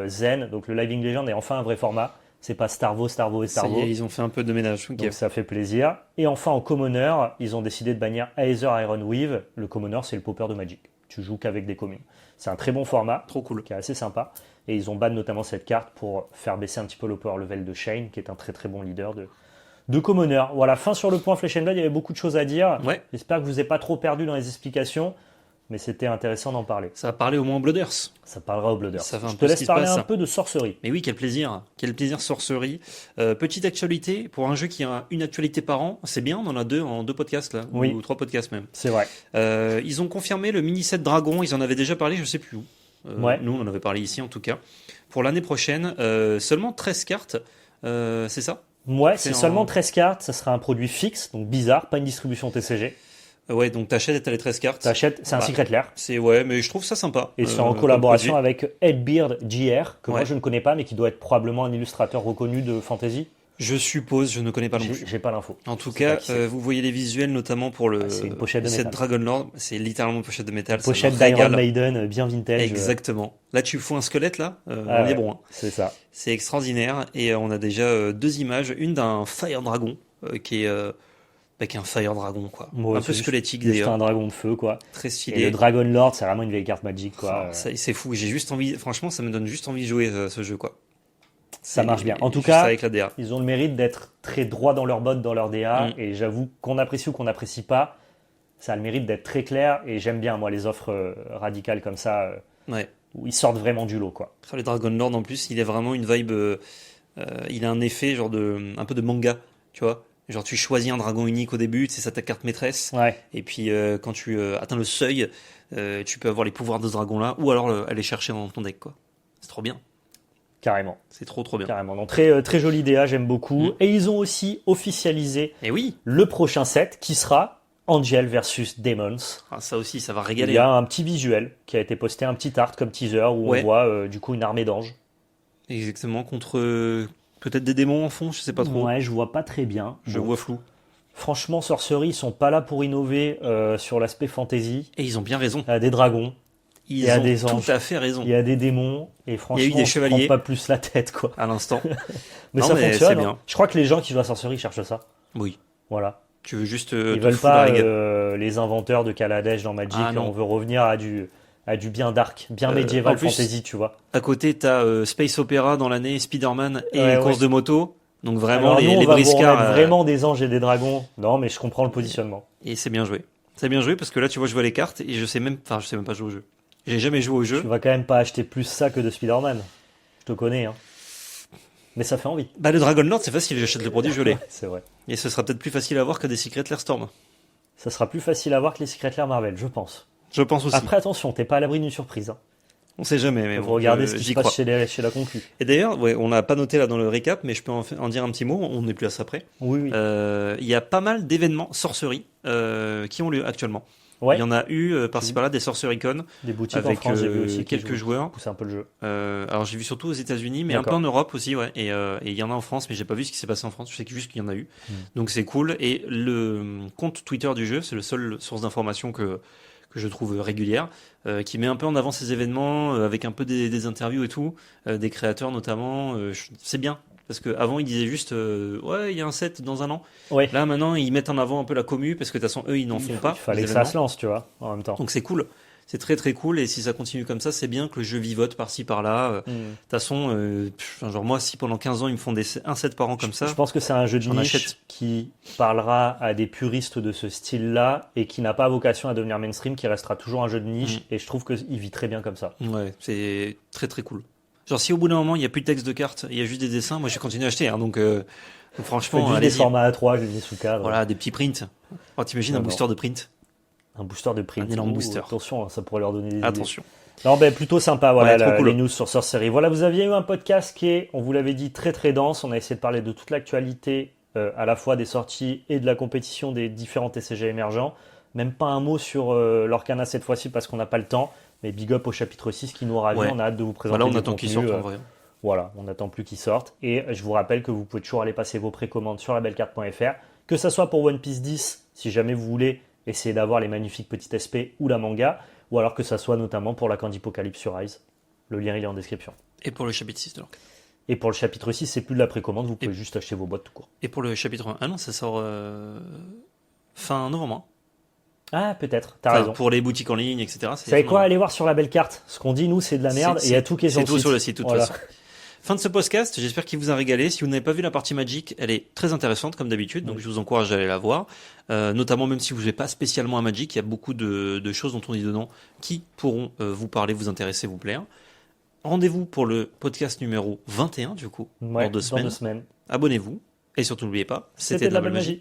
Zen. Donc le Living Legend est enfin un vrai format. C'est pas Starvo et
Ça y
Starvo.
est, ils ont fait un peu de ménage. Ok.
Donc ça fait plaisir. Et enfin en Commoner, ils ont décidé de bannir Aether Ironweave. Le Commoner, c'est le popper de Magic. Tu joues qu'avec des communes. C'est un très bon format,
Trop cool.
qui est assez sympa. Et ils ont ban notamment cette carte pour faire baisser un petit peu le power level de Shane, qui est un très très bon leader de Commoner. Voilà, fin sur le point Flesh and Blood, il y avait beaucoup de choses à dire.
Ouais.
J'espère que vous n'êtes pas trop perdu dans les explications, mais c'était intéressant d'en parler.
Ça va parler au moins aux Blooders.
Ça parlera au Blooders.
Ça fait un
Je te
peu ce
laisse
qui se
parler
passe.
un peu de sorcerie.
Mais oui, quel plaisir. Quel plaisir sorcerie. Petite actualité, pour un jeu qui a une actualité par an, c'est bien, on en a deux en 2 podcasts là,
Oui.
ou 3 podcasts même.
C'est vrai.
Ils ont confirmé le mini-set Dragon, ils en avaient déjà parlé, je sais plus où.
Ouais.
Nous, on en avait parlé ici en tout cas. Pour l'année prochaine, seulement 13 cartes, c'est ça?
Ouais,
C'est
c'est
en-
seulement 13 cartes, ça sera un produit fixe, donc bizarre, pas une distribution TCG.
Ouais, donc t'achètes et t'as les 13 cartes.
T'achètes, c'est un
Bah,
secret lair.
C'est ouais, mais je trouve ça sympa.
Et c'est en
comme
collaboration
produit.
avec Edbeard JR, que moi
Ouais.
je ne connais pas, mais qui doit être probablement un illustrateur reconnu de fantasy.
Je suppose, je ne connais pas non plus.
J'ai pas l'info.
En tout
Je sais
cas,
pas qui c'est.
vous voyez les visuels, notamment pour le
C'est une pochette de
set
métal.
Dragonlord. C'est littéralement une pochette de métal. ça
Pochette
me
d'Iron
régale.
Maiden, bien vintage.
Exactement. Là, tu fous un squelette, là,
Ah
on est
ouais,
bon. Hein.
c'est ça.
C'est extraordinaire. Et on a déjà 2 images. Une d'un Fire Dragon, qui est un Fire Dragon, quoi.
Ouais,
un
c'est
peu
juste-
squelettique,
Juste
d'ailleurs.
un dragon de feu, quoi.
Très
Et
stylé.
le Dragon Lord, c'est vraiment une vieille carte Magic, quoi.
Ah, c'est fou. J'ai juste envie, franchement, ça me donne juste envie de jouer ce jeu, quoi.
Ça
C'est
marche bien. En tout
juste
cas,
avec la DA.
ils ont le mérite d'être très droits dans leur botte, dans leur DA.
Mm.
Et j'avoue qu'on apprécie ou qu'on n'apprécie pas, ça a le mérite d'être très clair. Et j'aime bien, moi, les offres radicales comme ça,
Ouais.
où ils sortent vraiment du lot, quoi.
Le Dragon Lord, en plus, il a vraiment une vibe. Il a un effet, genre un peu de manga, tu vois. Genre, tu choisis un dragon unique au début, c'est ça ta carte maîtresse.
Ouais.
Et puis, quand tu atteins le seuil, tu peux avoir les pouvoirs de ce dragon-là, ou alors aller chercher dans ton deck, quoi. C'est trop bien.
Carrément.
C'est trop bien.
Carrément. Donc, très, très jolie DA, j'aime beaucoup.
Mm.
Et ils ont aussi officialisé
Et oui,
le prochain set qui sera Angel versus Demons.
ah, ça aussi, ça va
Il
régaler.
y a un petit visuel qui a été posté, un petit art comme teaser où
Ouais.
on voit du coup une armée d'anges.
Exactement, contre peut-être des démons en fond, je sais pas trop.
Ouais, je vois pas très bien.
Je
Bon.
vois flou.
Franchement, Sorcery, ils sont pas là pour innover sur l'aspect fantasy.
Et ils ont bien raison.
Il y a des dragons,
Ils
y a
ont
des
tout
anges.
à fait raison.
il y a des démons, et franchement,
des
on se
chevaliers.
prend pas plus la tête, quoi.
À l'instant.
Mais
Non,
ça
mais
fonctionne.
c'est
hein.
bien.
Je crois que les gens qui jouent à Sorcery cherchent ça.
Oui.
Voilà.
Tu veux juste
Ils
te
veulent
foutre la
pas
règle.
les inventeurs de Kaladesh dans Magic.
Ah, non.
On veut revenir à du bien dark, bien
En
médiéval
plus,
fantasy, tu vois.
À côté, t'as Space Opera dans l'année, Spider-Man et
Ouais,
course
ouais.
de moto. Donc vraiment,
Alors, nous, on
les
va vous
briscards.
remettre vraiment des anges et des dragons. Non, mais je comprends le positionnement.
Et c'est bien joué. C'est bien joué parce que là, tu vois, je vois les cartes et je sais même pas jouer au jeu. J'ai jamais joué au jeu.
Tu vas quand même pas acheter plus ça que de Spider-Man. Je te connais, hein. Mais ça fait envie.
Bah, le Dragon Lord, c'est facile, j'achète le produit, je l'ai.
Ouais, c'est vrai.
Et ce sera peut-être plus facile à voir que des Secret Lair Storm.
Ça sera plus facile à voir que les Secret Lair Marvel, je pense.
Je pense aussi.
Après, attention, t'es pas à l'abri d'une surprise. Hein.
On sait jamais, mais
Faut
bon,
regarder ce qui
j'y
se passe
crois.
chez la concu.
Et d'ailleurs, ouais, on n'a pas noté là dans le récap, mais je peux en dire un petit mot, on n'est plus à ça près.
Oui, oui.
Il y a pas mal d'événements sorcerie qui ont lieu actuellement.
Ouais,
Il y en a eu par-ci par-là des SorceryCon
des boutiques en
avec
France, j'ai vu aussi qui
quelques
jouent,
joueurs.
qui poussent un peu le jeu.
Alors j'ai vu surtout aux États-Unis, mais un peu
D'accord.
en Europe aussi, ouais. Et il y en a en France, mais j'ai pas vu ce qui s'est passé en France. Je sais juste qu'il y en a eu.
Mm.
Donc c'est cool. Et le compte Twitter du jeu, c'est le seul source d'information que je trouve régulière, qui met un peu en avant ces événements avec un peu des interviews et tout, des créateurs notamment. C'est bien. Parce qu'avant, ils disaient juste, ouais, il y a un set dans un an.
Ouais.
Là, maintenant, ils mettent en avant un peu la commu, parce que de toute façon, eux, ils n'en font pas.
Il fallait
des
que ça
événements.
se lance, tu vois, en même temps.
Donc c'est cool. C'est très très cool. Et si ça continue comme ça, c'est bien que le jeu vivote par-ci par-là. De
Mm.
toute façon, genre moi, si pendant 15 ans, ils me font un set par an comme ça,
Je pense que c'est un jeu de
j'en
niche
achète.
qui parlera à des puristes de ce style-là et qui n'a pas vocation à devenir mainstream, qui restera toujours un jeu de niche. Et je trouve qu'il vit très bien comme ça.
ouais, c'est très très cool. Genre si au bout d'un moment, il n'y a plus de texte de carte, il y a juste des dessins, moi, je continue à acheter. Hein, donc
Je fais
franchement,
juste des
allez-y.
formats A3, je les mets sous cadre.
Voilà, des petits prints. Oh, t'imagines un
J'adore.
booster de print.
Un booster de print.
Un énorme
Ouh,
booster.
Attention, ça pourrait leur donner des idées.
Attention.
Non, ben plutôt sympa, voilà,
Ouais, trop cool.
les news sur Sorcery. Voilà, vous aviez eu un podcast qui est, on vous l'avait dit, très très dense. On a essayé de parler de toute l'actualité, à la fois des sorties et de la compétition des différents TCG émergents. Même pas un mot sur l'Orcana cette fois-ci parce qu'on n'a pas le temps. Mais big up au chapitre 6 qui nous ravit.
Ouais.
On a hâte de vous présenter
Voilà, on
du
attend qu'ils
contenu,
sortent en vrai.
Voilà, on n'attend plus qu'ils sortent. Et je vous rappelle que vous pouvez toujours aller passer vos précommandes sur labelcarte.fr. Que ça soit pour One Piece 10, si jamais vous voulez essayer d'avoir les magnifiques petits SP ou la manga, ou alors que ça soit notamment pour la Candypocalypse sur Rise. Le lien il est en description.
Et pour le chapitre 6 de l'enquête.
Et pour le chapitre 6, c'est plus de la précommande, vous pouvez juste acheter vos boîtes tout court.
Et pour le chapitre 1, ah non, ça sort fin novembre.
Ah, peut-être, t'as raison.
Pour les boutiques en ligne, etc.
Vous savez quoi, allez voir sur la belle carte. Ce qu'on dit, nous, c'est de la merde, et il y a tout qui est sur le site.
C'est tout sur le site, de toute façon. Fin de ce podcast, j'espère qu'il vous a régalé. Si vous n'avez pas vu la partie Magic, elle est très intéressante comme d'habitude, donc je vous encourage à aller la voir. Notamment même si vous n'êtes pas spécialement à Magic, il y a beaucoup de choses dont on dit dedans qui pourront vous parler, vous intéresser, vous plaire. Rendez-vous pour le podcast numéro 21 du coup, dans 2 semaines.
Dans 2 semaines.
Abonnez-vous et surtout n'oubliez pas,
c'était de la belle magie.